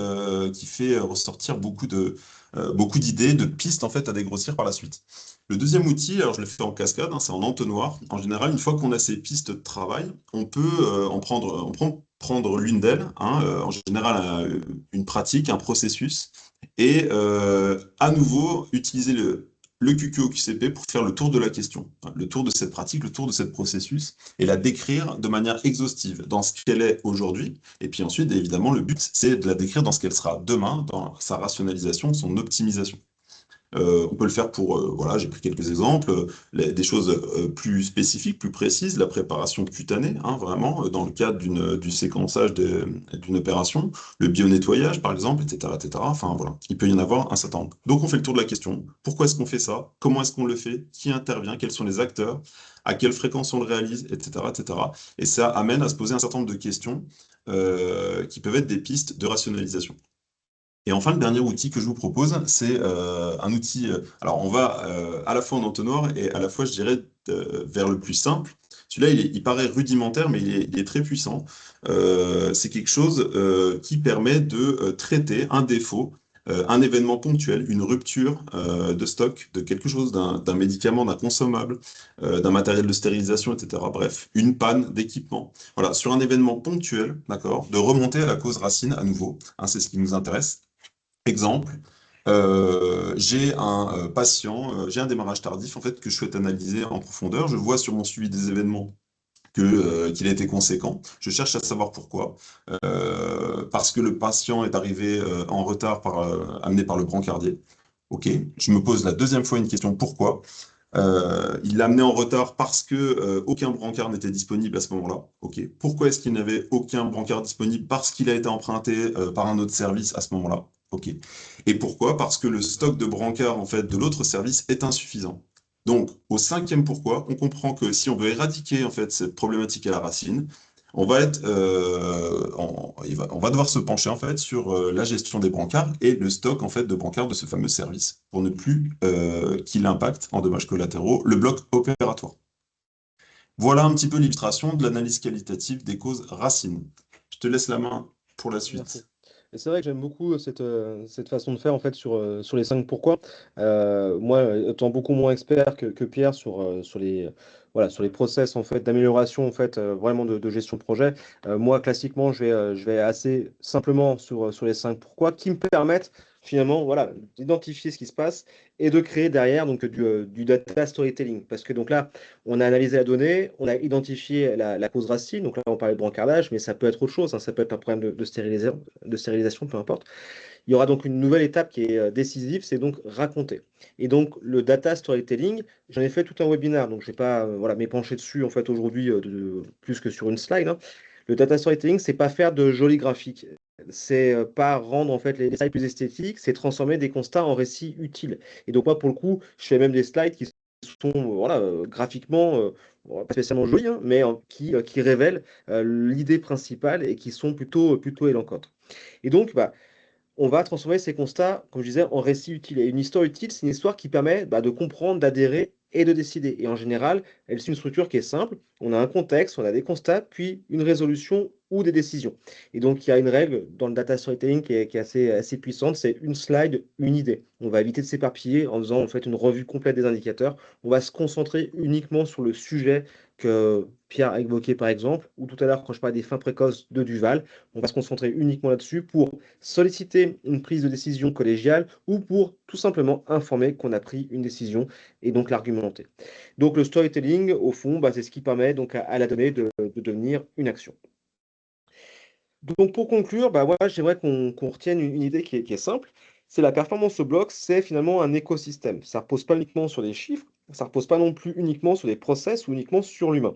qui fait ressortir beaucoup d'idées, de pistes en fait à dégrossir par la suite. Le deuxième outil, alors je le fais en cascade, hein, c'est en entonnoir. En général, une fois qu'on a ces pistes de travail, on peut prendre l'une d'elles, hein, en général une pratique, un processus, et à nouveau utiliser le QQOQCP pour faire le tour de la question, hein, le tour de cette pratique, le tour de ce processus, et la décrire de manière exhaustive dans ce qu'elle est aujourd'hui. Et puis ensuite, évidemment, le but, c'est de la décrire dans ce qu'elle sera demain, dans sa rationalisation, son optimisation. On peut le faire voilà, j'ai pris quelques exemples, des choses plus spécifiques, plus précises, la préparation cutanée, hein, vraiment, dans le cadre du séquençage d'une opération, le bio-nettoyage, par exemple, etc., etc. Enfin, voilà, il peut y en avoir un certain nombre. Donc, on fait le tour de la question. Pourquoi est-ce qu'on fait ça? Comment est-ce qu'on le fait? Qui intervient? Quels sont les acteurs? À quelle fréquence on le réalise? Etc., etc. Et ça amène à se poser un certain nombre de questions qui peuvent être des pistes de rationalisation. Et enfin, le dernier outil que je vous propose, c'est un outil. Alors, on va à la fois en entonnoir et à la fois, je dirais, vers le plus simple. Celui-là, il paraît rudimentaire, mais il est très puissant. C'est quelque chose qui permet de traiter un défaut, un événement ponctuel, une rupture de stock de quelque chose, d'un médicament, d'un consommable, d'un matériel de stérilisation, etc. Bref, une panne d'équipement. Voilà, sur un événement ponctuel, d'accord, de remonter à la cause racine à nouveau. Hein, c'est ce qui nous intéresse. Exemple, j'ai un patient, j'ai un démarrage tardif en fait que je souhaite analyser en profondeur. Je vois sur mon suivi des événements qu'il a été conséquent. Je cherche à savoir pourquoi. Parce que le patient est arrivé en retard amené par le brancardier. Ok. Je me pose la deuxième fois une question, pourquoi? Il l'a amené en retard parce que aucun brancard n'était disponible à ce moment-là. Ok. Pourquoi est-ce qu'il n'avait aucun brancard disponible? Parce qu'il a été emprunté par un autre service à ce moment-là. Ok. Et pourquoi? Parce que le stock de brancards en fait de l'autre service est insuffisant. Donc, au cinquième pourquoi, on comprend que si on veut éradiquer en fait cette problématique à la racine, on va devoir se pencher en fait sur la gestion des brancards et le stock en fait de brancards de ce fameux service pour ne plus qu'il impacte en dommages collatéraux le bloc opératoire. Voilà un petit peu l'illustration de l'analyse qualitative des causes racines. Je te laisse la main pour la Merci. suite. Et c'est vrai que j'aime beaucoup cette façon de faire en fait sur les 5 pourquoi. Moi, étant beaucoup moins expert que Pierre voilà, sur les process en fait d'amélioration en fait vraiment de gestion de projet, moi classiquement je vais assez simplement sur les 5 pourquoi qui me permettent finalement voilà, d'identifier ce qui se passe et de créer derrière donc du data storytelling. Parce que donc là, on a analysé la donnée, on a identifié la cause racine, donc là on parlait de brancardage, mais ça peut être autre chose, hein, ça peut être un problème de stérilisation, peu importe. Il y aura donc une nouvelle étape qui est décisive, c'est donc raconter. Et donc le data storytelling, j'en ai fait tout un webinaire, donc je ne vais pas voilà, m'épancher dessus en fait aujourd'hui plus que sur une slide, hein. Le data storytelling, c'est pas faire de jolis graphiques. c'est pas rendre en fait les slides plus esthétiques, c'est transformer des constats en récits utiles. Et donc moi, pour le coup, je fais même des slides qui sont voilà, graphiquement bon, pas spécialement jolis, hein, mais qui révèlent l'idée principale et qui sont plutôt éloquentes. Et donc, bah, on va transformer ces constats, comme je disais, en récits utiles. Et une histoire utile, c'est une histoire qui permet de comprendre, d'adhérer et de décider. Et en général, elle suit une structure qui est simple. On a un contexte, on a des constats, puis une résolution ou des décisions. Et donc, il y a une règle dans le data storytelling qui est assez puissante, c'est une slide, une idée. On va éviter de s'éparpiller en faisant en fait une revue complète des indicateurs. On va se concentrer uniquement sur le sujet que Pierre a évoqué par exemple, ou tout à l'heure quand je parlais des fins précoces de Duval. On va se concentrer uniquement là-dessus pour solliciter une prise de décision collégiale ou pour tout simplement informer qu'on a pris une décision et donc l'argumenter. Donc le storytelling, au fond, bah, c'est ce qui permet donc à la donnée de devenir une action. Donc pour conclure, bah, voilà, j'aimerais qu'on retienne une idée qui est simple. C'est la performance au bloc, c'est finalement un écosystème. Ça ne repose pas uniquement sur des chiffres, ça ne repose pas non plus uniquement sur des process ou uniquement sur l'humain.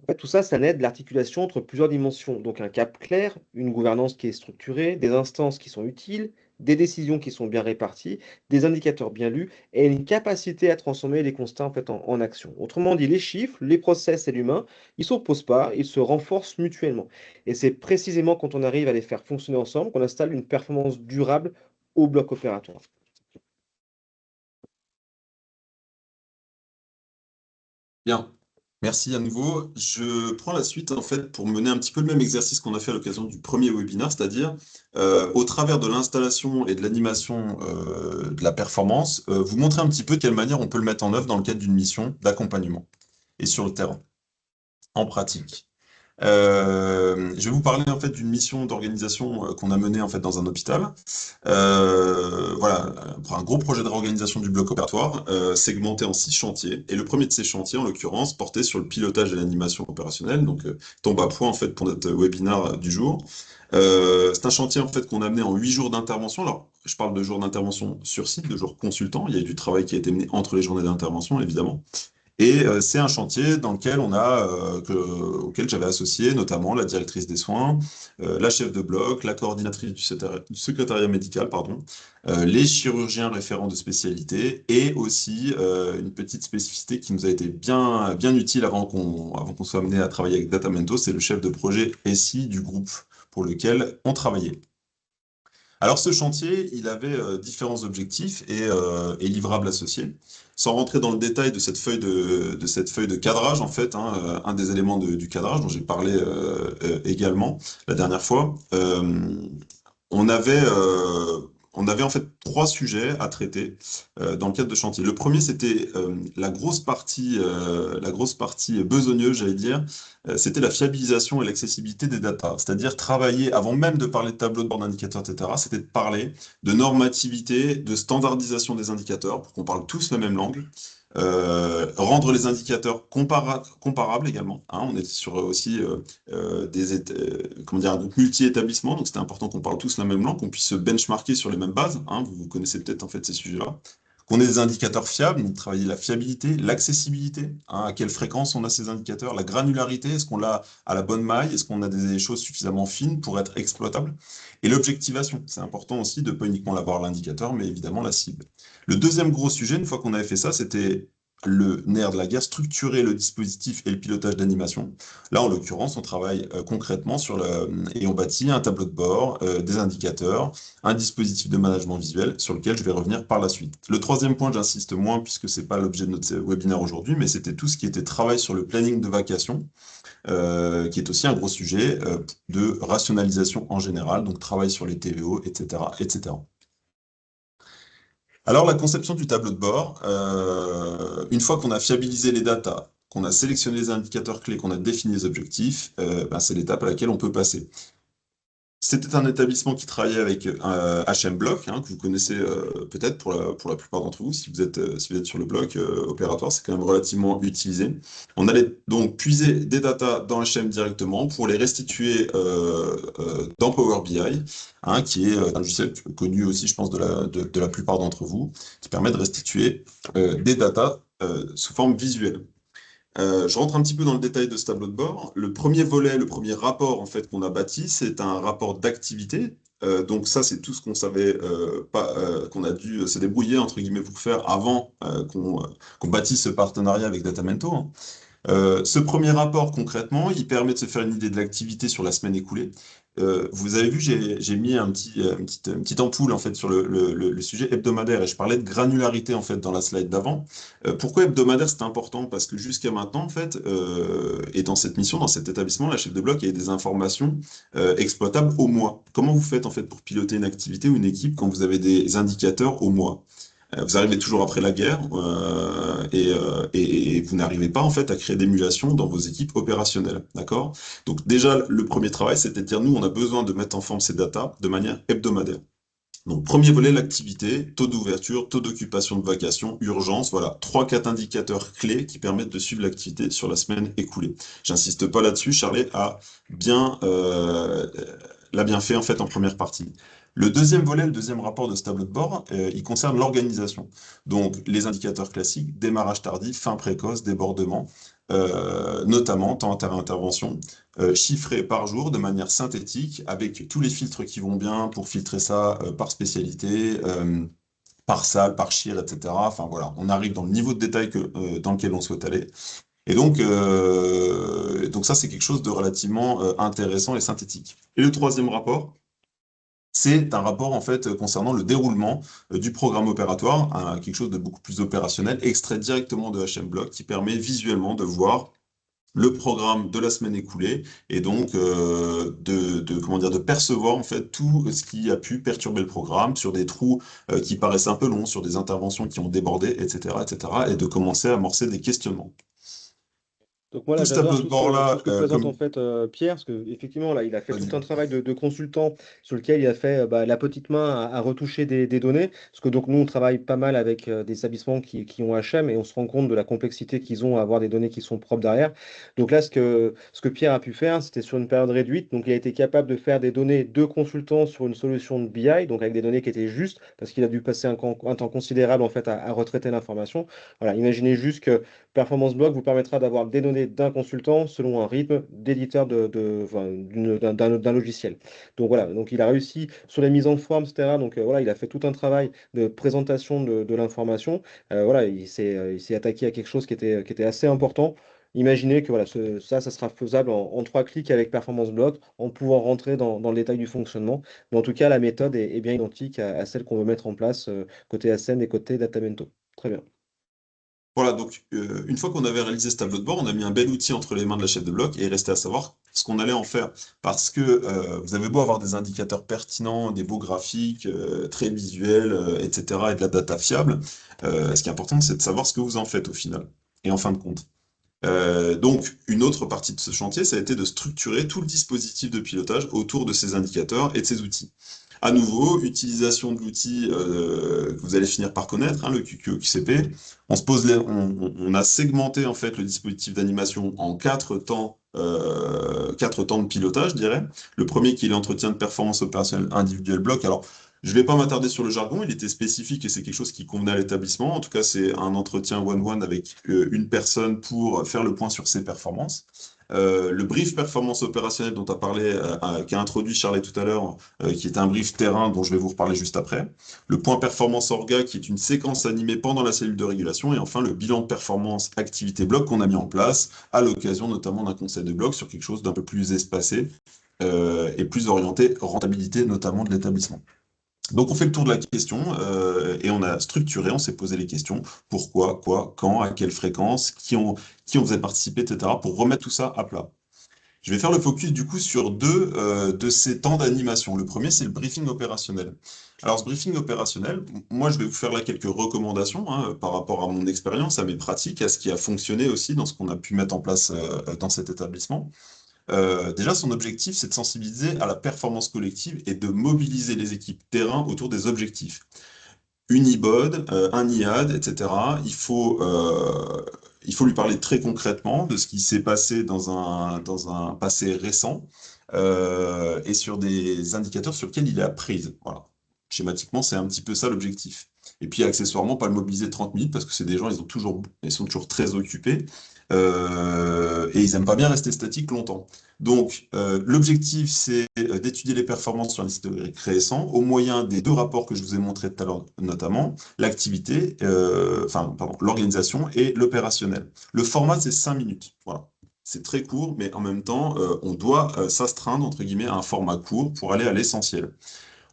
En fait, tout ça, ça naît de l'articulation entre plusieurs dimensions. Donc un cap clair, une gouvernance qui est structurée, des instances qui sont utiles, des décisions qui sont bien réparties, des indicateurs bien lus et une capacité à transformer les constats en fait en action. Autrement dit, les chiffres, les process et l'humain, ils ne s'opposent pas, ils se renforcent mutuellement. Et c'est précisément quand on arrive à les faire fonctionner ensemble qu'on installe une performance durable au bloc opératoire. Bien. Merci à nouveau. Je prends la suite en fait pour mener un petit peu le même exercice qu'on a fait à l'occasion du premier webinaire, c'est-à-dire au travers de l'installation et de l'animation de la performance, vous montrer un petit peu de quelle manière on peut le mettre en œuvre dans le cadre d'une mission d'accompagnement et sur le terrain, en pratique. Je vais vous parler en fait d'une mission d'organisation qu'on a menée en fait dans un hôpital. Voilà, pour un gros projet de réorganisation du bloc opératoire, segmenté en 6 chantiers. Et le premier de ces chantiers, en l'occurrence, portait sur le pilotage et l'animation opérationnelle. Donc, tombe à point en fait pour notre webinaire du jour. C'est un chantier en fait qu'on a mené en 8 jours d'intervention. Alors, je parle de jours d'intervention sur site, de jours consultants. Il y a eu du travail qui a été mené entre les journées d'intervention, évidemment. Et c'est un chantier dans lequel auquel j'avais associé notamment la directrice des soins, la chef de bloc, la coordinatrice du secrétariat médical, pardon, les chirurgiens référents de spécialité et aussi une petite spécificité qui nous a été bien utile avant qu'on soit amené à travailler avec Datamento, c'est le chef de projet SI du groupe pour lequel on travaillait. Alors ce chantier, il avait différents objectifs et livrables associés. Sans rentrer dans le détail de cette feuille de cadrage, en fait, hein, un des éléments du cadrage dont j'ai parlé également la dernière fois, on avait, euh, on avait en fait 3 sujets à traiter dans le cadre de chantier. Le premier, c'était la grosse partie besogneuse, j'allais dire, c'était la fiabilisation et l'accessibilité des datas. C'est-à-dire travailler, avant même de parler de tableau de bord d'indicateurs, etc., c'était de parler de normativité, de standardisation des indicateurs, pour qu'on parle tous la même langue. Rendre les indicateurs comparables également, hein. On est sur aussi comment dire, un groupe multi-établissement, donc c'était important qu'on parle tous la même langue, qu'on puisse se benchmarker sur les mêmes bases, hein. Vous connaissez peut-être en fait ces sujets-là. Qu'on ait des indicateurs fiables, donc travailler la fiabilité, l'accessibilité, hein, à quelle fréquence on a ces indicateurs, la granularité, est-ce qu'on l'a à la bonne maille, est-ce qu'on a des choses suffisamment fines pour être exploitables, et l'objectivation. C'est important aussi de ne pas uniquement l'avoir l'indicateur, mais évidemment la cible. Le deuxième gros sujet, une fois qu'on avait fait ça, c'était le nerf de la guerre, structurer le dispositif et le pilotage d'animation. Là, en l'occurrence, on travaille concrètement et on bâtit un tableau de bord, des indicateurs, un dispositif de management visuel sur lequel je vais revenir par la suite. Le troisième point, j'insiste moins puisque c'est pas l'objet de notre webinaire aujourd'hui, mais c'était tout ce qui était travail sur le planning de vacation, qui est aussi un gros sujet de rationalisation en général, donc travail sur les TVO, etc., etc. Alors, la conception du tableau de bord, une fois qu'on a fiabilisé les datas, qu'on a sélectionné les indicateurs clés, qu'on a défini les objectifs, c'est l'étape à laquelle on peut passer. C'était un établissement qui travaillait avec HM Block, hein, que vous connaissez peut-être pour la plupart d'entre vous, si vous êtes sur le bloc opératoire, c'est quand même relativement utilisé. On allait donc puiser des datas dans HM directement pour les restituer dans Power BI, hein, qui est un logiciel connu aussi, je pense, de la plupart d'entre vous, qui permet de restituer des datas sous forme visuelle. Je rentre un petit peu dans le détail de ce tableau de bord. Le premier volet, le premier rapport en fait qu'on a bâti, c'est un rapport d'activité. Donc ça, c'est tout ce qu'on savait pas, qu'on a dû se débrouiller entre guillemets pour faire avant qu'on bâtisse ce partenariat avec Datamento, hein. Ce premier rapport, concrètement, il permet de se faire une idée de l'activité sur la semaine écoulée. Vous avez vu, j'ai mis une petite ampoule en fait sur le sujet hebdomadaire et je parlais de granularité en fait dans la slide d'avant. Pourquoi hebdomadaire c'est important? Parce que jusqu'à maintenant en fait, et dans cette mission, dans cet établissement, la chef de bloc, il y a des informations exploitables au mois. Comment vous faites en fait pour piloter une activité ou une équipe quand vous avez des indicateurs au mois? Vous arrivez toujours après la guerre et vous n'arrivez pas en fait à créer d'émulation dans vos équipes opérationnelles, d'accord? Donc déjà, le premier travail, c'était de dire, nous, on a besoin de mettre en forme ces datas de manière hebdomadaire. Donc premier volet, l'activité, taux d'ouverture, taux d'occupation de vacations, urgence, voilà, trois, quatre indicateurs clés qui permettent de suivre l'activité sur la semaine écoulée. J'insiste pas là-dessus, Charlet bien, euh, l'a bien fait en fait en première partie. Le deuxième volet, le deuxième rapport de ce tableau de bord, il concerne l'organisation. Donc les indicateurs classiques, démarrage tardif, fin précoce, débordement, notamment temps inter-intervention, chiffré par jour de manière synthétique, avec tous les filtres qui vont bien pour filtrer ça par spécialité, par salle, par chir, etc. Enfin voilà, on arrive dans le niveau de détail dans lequel on souhaite aller. Et donc ça, c'est quelque chose de relativement intéressant et synthétique. Et le troisième rapport, c'est un rapport en fait concernant le déroulement du programme opératoire, quelque chose de beaucoup plus opérationnel, extrait directement de HMBlock, qui permet visuellement de voir le programme de la semaine écoulée et donc comment dire, de percevoir en fait tout ce qui a pu perturber le programme sur des trous qui paraissent un peu longs, sur des interventions qui ont débordé, etc., etc., et de commencer à amorcer des questionnements. Donc moi là Tout ce j'adore tableau de tout bord-là, ce que présente en comme... fait Pierre, parce que effectivement là il a fait tout Vas-y. un travail de consultant sur lequel il a fait la petite main à retoucher des données, parce que donc nous on travaille pas mal avec des établissements qui ont HM et on se rend compte de la complexité qu'ils ont à avoir des données qui sont propres derrière. Donc là ce que Pierre a pu faire, c'était sur une période réduite, donc il a été capable de faire des données de consultant sur une solution de BI, donc avec des données qui étaient justes, parce qu'il a dû passer un temps considérable en fait à retraiter l'information. Voilà, imaginez juste que Performance Block vous permettra d'avoir des données d'un consultant selon un rythme d'éditeur enfin, d'un logiciel. Donc voilà, donc il a réussi sur les mises en forme, etc. Donc voilà, il a fait tout un travail de présentation de l'information. Voilà, il s'est attaqué à quelque chose qui était assez important. Imaginez que voilà, ça sera faisable en 3 clics avec Performance Block, en pouvant rentrer dans le détail du fonctionnement. Mais en tout cas, la méthode est bien identique à celle qu'on veut mettre en place côté Ascend et côté Datamento. Très bien. Voilà, donc une fois qu'on avait réalisé ce tableau de bord, on a mis un bel outil entre les mains de la chef de bloc et il restait à savoir ce qu'on allait en faire. Parce que vous avez beau avoir des indicateurs pertinents, des beaux graphiques, très visuels, etc., et de la data fiable, ce qui est important, c'est de savoir ce que vous en faites au final, et en fin de compte. Donc, une autre partie de ce chantier, ça a été de structurer tout le dispositif de pilotage autour de ces indicateurs et de ces outils. À nouveau, utilisation de l'outil que vous allez finir par connaître, hein, le QQCP. On a segmenté en fait le dispositif d'animation en quatre temps de pilotage, je dirais. Le premier qui est l'entretien de performance opérationnelle individuel bloc. Alors, je ne vais pas m'attarder sur le jargon, il était spécifique et c'est quelque chose qui convenait à l'établissement. En tout cas, c'est un entretien one-one avec une personne pour faire le point sur ses performances. Le brief performance opérationnelle dont a parlé, qu'a introduit Charlet tout à l'heure, qui est un brief terrain dont je vais vous reparler juste après. Le point performance orga, qui est une séquence animée pendant la cellule de régulation. Et enfin, le bilan de performance activité bloc qu'on a mis en place à l'occasion notamment d'un conseil de bloc sur quelque chose d'un peu plus espacé et plus orienté rentabilité notamment de l'établissement. Donc on fait le tour de la question et on a structuré, on s'est posé les questions, pourquoi, quoi, quand, à quelle fréquence, qui on faisait participer, etc., pour remettre tout ça à plat. Je vais faire le focus du coup sur deux de ces temps d'animation. Le premier, c'est le briefing opérationnel. Alors ce briefing opérationnel, moi je vais vous faire là quelques recommandations hein, par rapport à mon expérience, à mes pratiques, à ce qui a fonctionné aussi dans ce qu'on a pu mettre en place dans cet établissement. Déjà, son objectif, c'est de sensibiliser à la performance collective et de mobiliser les équipes terrain autour des objectifs. Une IBOD, un IAD, etc. Il faut lui parler très concrètement de ce qui s'est passé dans un passé récent et sur des indicateurs sur lesquels il est à prise. Voilà. Schématiquement, c'est un petit peu ça l'objectif. Et puis, accessoirement, pas le mobiliser 30 minutes parce que c'est des gens, ils sont toujours très occupés. Et ils n'aiment pas bien rester statiques longtemps. Donc, l'objectif, c'est d'étudier les performances sur un historique récent au moyen des deux rapports que je vous ai montrés tout à l'heure, notamment l'activité, pardon, l'organisation et l'opérationnel. Le format, c'est 5 minutes. Voilà. C'est très court, mais en même temps, on doit s'astreindre, entre guillemets, à un format court pour aller à l'essentiel.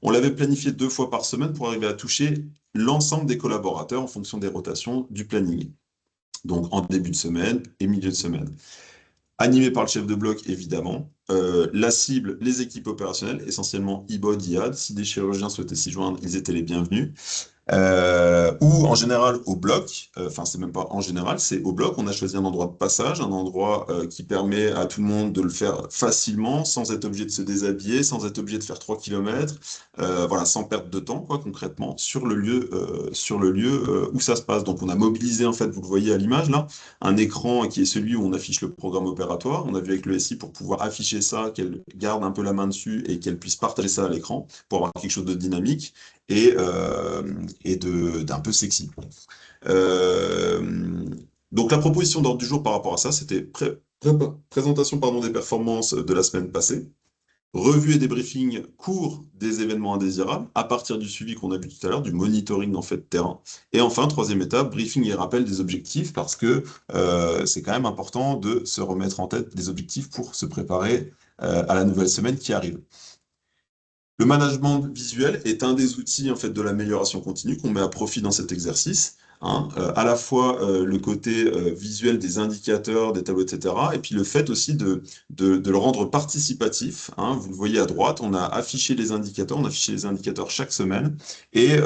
On l'avait planifié 2 fois par semaine pour arriver à toucher l'ensemble des collaborateurs en fonction des rotations du planning. Donc, en début de semaine et milieu de semaine. Animé par le chef de bloc, évidemment. La cible, les équipes opérationnelles, essentiellement IBOD, IAD. Si des chirurgiens souhaitaient s'y joindre, ils étaient les bienvenus. Ou en général au bloc, enfin c'est même pas en général, c'est au bloc, on a choisi un endroit de passage, un endroit qui permet à tout le monde de le faire facilement, sans être obligé de se déshabiller, sans être obligé de faire 3 km, voilà, sans perdre de temps, quoi, concrètement, sur le lieu où ça se passe. Donc on a mobilisé, en fait, vous le voyez à l'image là, un écran qui est celui où on affiche le programme opératoire. On a vu avec le SI pour pouvoir afficher ça, qu'elle garde un peu la main dessus et qu'elle puisse partager ça à l'écran pour avoir quelque chose de dynamique et, d'un peu sexy. Euh, donc la proposition d'ordre du jour par rapport à ça, c'était présentation pardon, des performances de la semaine passée, revue et débriefing court des événements indésirables à partir du suivi qu'on a vu tout à l'heure, du monitoring en fait terrain, et enfin troisième étape, briefing et rappel des objectifs parce que c'est quand même important de se remettre en tête des objectifs pour se préparer à la nouvelle semaine qui arrive. Le management visuel est un des outils en fait de l'amélioration continue qu'on met à profit dans cet exercice. Hein, à la fois le côté visuel des indicateurs, des tableaux, etc. Et puis le fait aussi de le rendre participatif. Hein, vous le voyez à droite, on a affiché les indicateurs, on affichait les indicateurs chaque semaine et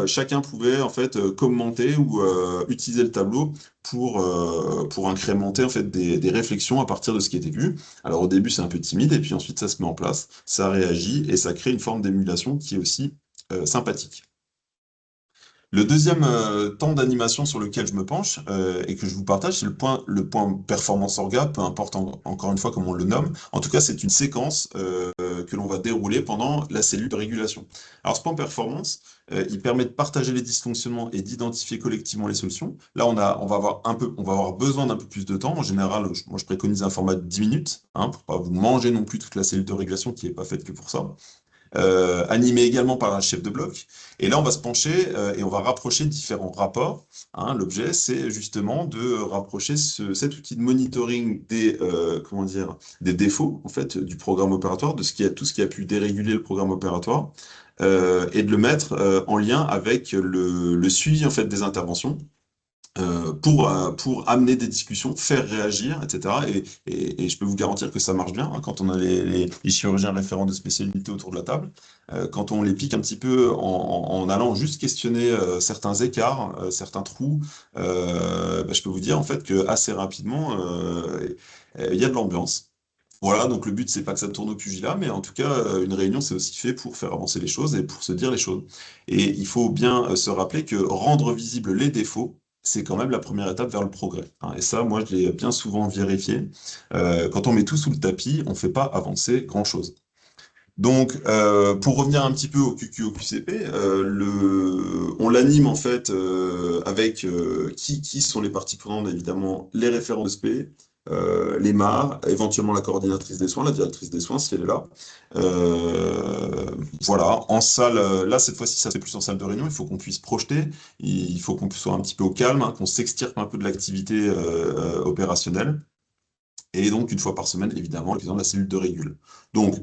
chacun pouvait en fait commenter ou utiliser le tableau pour incrémenter en fait des réflexions à partir de ce qui était vu. Alors au début c'est un peu timide et puis ensuite ça se met en place, ça réagit et ça crée une forme d'émulation qui est aussi sympathique. Le deuxième temps d'animation sur lequel je me penche et que je vous partage, c'est le point performance orga, peu importe encore une fois comment on le nomme. En tout cas, c'est une séquence que l'on va dérouler pendant la cellule de régulation. Alors, ce point performance, il permet de partager les dysfonctionnements et d'identifier collectivement les solutions. Là, on va avoir besoin d'un peu plus de temps. En général, moi, je préconise un format de 10 minutes, hein, pour pas vous manger non plus toute la cellule de régulation qui n'est pas faite que pour ça. Animé également par un chef de bloc. Et là, on va se pencher et on va rapprocher différents rapports. Hein. L'objet, c'est justement de rapprocher cet outil de monitoring comment dire, des défauts en fait, du programme opératoire, tout ce qui a pu déréguler le programme opératoire, et de le mettre en lien avec le suivi en fait, des interventions pour amener des discussions, faire réagir, etc. Et je peux vous garantir que ça marche bien hein, quand on a les chirurgiens référents de spécialité autour de la table. Quand on les pique un petit peu en allant juste questionner certains écarts, certains trous, je peux vous dire en fait que assez rapidement, il y a de l'ambiance. Voilà, donc le but, c'est pas que ça tourne au pugilat, mais en tout cas, une réunion, c'est aussi fait pour faire avancer les choses et pour se dire les choses. Et il faut bien se rappeler que rendre visibles les défauts, c'est quand même la première étape vers le progrès. Hein. Et ça, moi, je l'ai bien souvent vérifié. Quand on met tout sous le tapis, on fait pas avancer grand-chose. Donc, pour revenir un petit peu au QQ au QCP, on l'anime en fait avec qui sont les parties prenantes, évidemment, les référents de SP, les MAR, éventuellement la coordinatrice des soins, la directrice des soins, si elle est là. Voilà, en salle, là, cette fois-ci, ça c'est plus en salle de réunion, il faut qu'on puisse projeter, il faut qu'on soit un petit peu au calme, hein, qu'on s'extirpe un peu de l'activité opérationnelle. Et donc, une fois par semaine, évidemment, le président de la cellule de régule. Donc,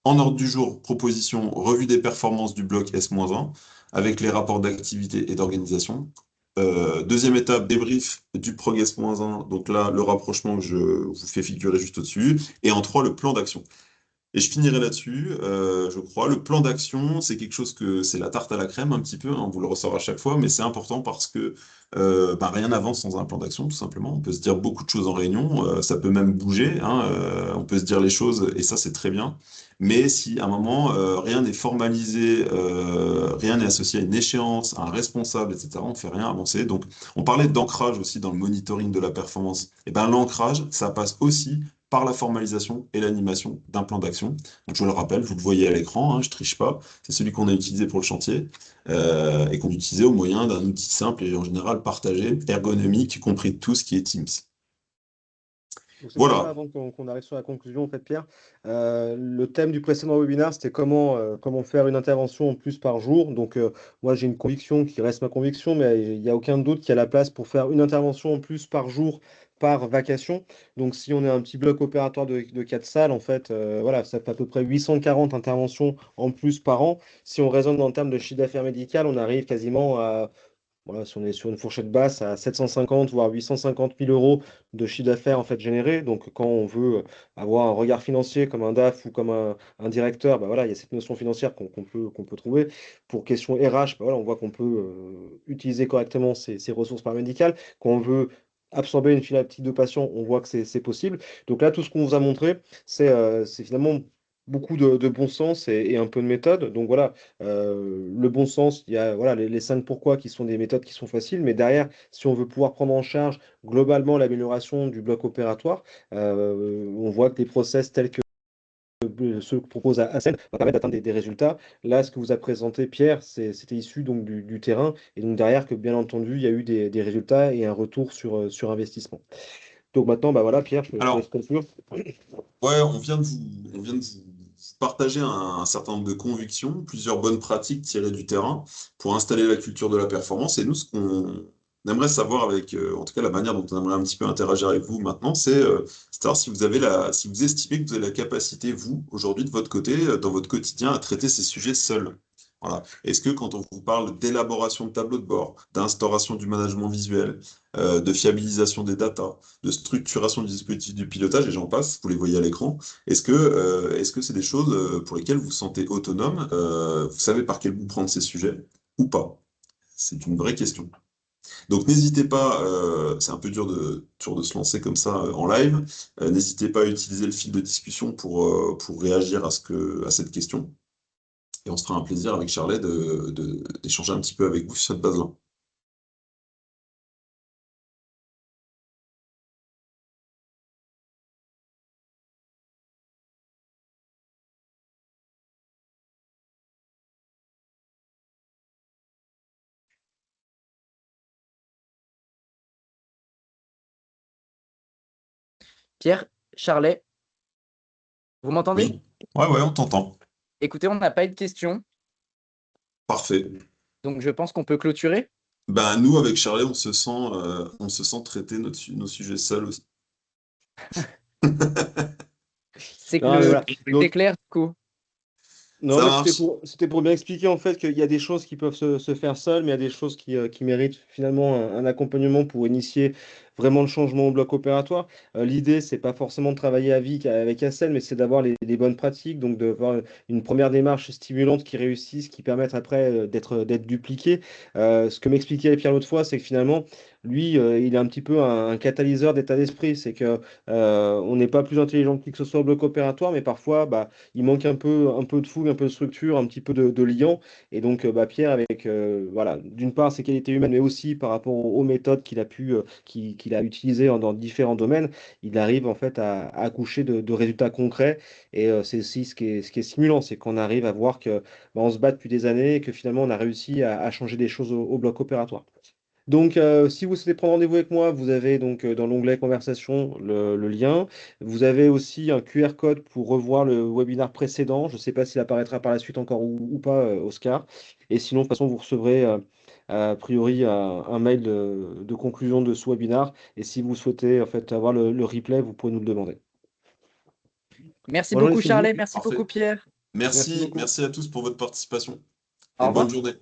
en ordre du jour, proposition, revue des performances du bloc S-1 avec les rapports d'activité et d'organisation. Deuxième étape, débrief du prog S-1. Donc là, le rapprochement que je vous fais figurer juste au-dessus. Et en 3, le plan d'action. Et je finirai là-dessus, je crois. Le plan d'action, c'est quelque chose que c'est la tarte à la crème un petit peu, hein, on vous le ressort à chaque fois, mais c'est important parce que rien n'avance sans un plan d'action, tout simplement. On peut se dire beaucoup de choses en réunion, ça peut même bouger, hein, on peut se dire les choses, et ça c'est très bien. Mais si à un moment, rien n'est formalisé, rien n'est associé à une échéance, à un responsable, etc., on ne fait rien avancer. Donc, on parlait d'ancrage aussi dans le monitoring de la performance. Et ben l'ancrage, ça passe aussi par la formalisation et l'animation d'un plan d'action. Donc, je le rappelle, vous le voyez à l'écran, hein, je triche pas, c'est celui qu'on a utilisé pour le chantier et qu'on utilisait au moyen d'un outil simple et en général partagé, ergonomique, y compris tout ce qui est Teams. Donc, c'est pour ça, Voilà. avant qu'on arrive sur la conclusion, en fait, Pierre, le thème du précédent webinaire, c'était comment faire une intervention en plus par jour. Donc, moi, j'ai une conviction qui reste ma conviction, mais il n'y a aucun doute qu'il y a la place pour faire une intervention en plus par jour par vacation. Donc, si on est un petit bloc opératoire de 4 salles, en fait, voilà, ça fait à peu près 840 interventions en plus par an. Si on raisonne en termes de chiffre d'affaires médical, on arrive quasiment à voilà, si on est sur une fourchette basse à 750 voire 850 000 euros de chiffre d'affaires en fait généré. Donc quand on veut avoir un regard financier comme un DAF ou comme un directeur, bah voilà, il y a cette notion financière qu'on peut trouver. Pour question RH, bah voilà, on voit qu'on peut utiliser correctement ces ressources paramédicales. Quand on veut absorber une file de patients, on voit que c'est possible. Donc là, tout ce qu'on vous a montré, c'est finalement beaucoup de bon sens et un peu de méthode. Donc voilà, le bon sens, il y a voilà, les 5 pourquoi qui sont des méthodes qui sont faciles, mais derrière, si on veut pouvoir prendre en charge globalement l'amélioration du bloc opératoire, on voit que les process tels que ceux que propose Ascend vont permettre d'atteindre des résultats. Là, ce que vous a présenté Pierre, c'était issu donc du terrain, et donc derrière que bien entendu, il y a eu des résultats et un retour sur investissement. Donc maintenant, bah voilà, Pierre, je te laisse Alors, conclure. ouais, on vient de vous partager un certain nombre de convictions, plusieurs bonnes pratiques tirées du terrain pour installer la culture de la performance. Et nous, ce qu'on aimerait savoir avec, en tout cas, la manière dont on aimerait un petit peu interagir avec vous maintenant, c'est savoir si vous avez si vous estimez que vous avez la capacité, vous, aujourd'hui, de votre côté, dans votre quotidien, à traiter ces sujets seuls. Voilà. Est-ce que quand on vous parle d'élaboration de tableau de bord, d'instauration du management visuel, de fiabilisation des datas, de structuration du dispositif du pilotage, et j'en passe, vous les voyez à l'écran, est-ce que c'est des choses pour lesquelles vous vous sentez autonome, vous savez par quel bout prendre ces sujets, ou pas? C'est une vraie question. Donc n'hésitez pas, c'est un peu dur de se lancer comme ça en live, n'hésitez pas à utiliser le fil de discussion pour réagir à cette question. Et on se fera un plaisir avec Charlet d'échanger un petit peu avec vous sur cette base-là. Pierre, Charlet, vous m'entendez? Oui, ouais, on t'entend. Écoutez, on n'a pas eu de questions, Parfait. donc je pense qu'on peut clôturer. Ben, nous, avec Charlet, on se sent traiter nos sujets seuls aussi. C'est que Non, mais voilà. c'est clair, du coup. Non, Ça mais marche. c'était pour bien expliquer en fait qu'il y a des choses qui peuvent se faire seules, mais il y a des choses qui méritent finalement un accompagnement pour initier vraiment le changement au bloc opératoire. L'idée, c'est pas forcément de travailler à vie avec Assel, mais c'est d'avoir les bonnes pratiques, donc d'avoir une première démarche stimulante qui réussisse, qui permette après d'être dupliquée. Ce que m'expliquait Pierre l'autre fois, c'est que finalement, lui, il est un petit peu un catalyseur d'état d'esprit. C'est que on n'est pas plus intelligent que qui que ce soit au bloc opératoire, mais parfois, bah, il manque un peu de fougue, un peu de structure, un petit peu de liant. Et donc, bah, Pierre, avec voilà, d'une part ses qualités humaines, mais aussi par rapport aux méthodes qu'il a utilisées dans différents domaines, il arrive en fait à accoucher de résultats concrets. Et c'est aussi ce qui est stimulant, c'est qu'on arrive à voir que bah, on se bat depuis des années et que finalement on a réussi à changer des choses au bloc opératoire. Donc, si vous souhaitez prendre rendez-vous avec moi, vous avez donc dans l'onglet conversation le lien. Vous avez aussi un QR code pour revoir le webinaire précédent. Je ne sais pas s'il apparaîtra par la suite encore ou pas, Oscar. Et sinon, de toute façon, vous recevrez a priori un mail de conclusion de ce webinaire. Et si vous souhaitez en fait avoir le replay, vous pouvez nous le demander. Merci Bonne journée, beaucoup, Sylvie. Charlet. Merci Parfait. beaucoup, Pierre. Merci beaucoup. Merci à tous pour votre participation Au et bonne revoir. journée.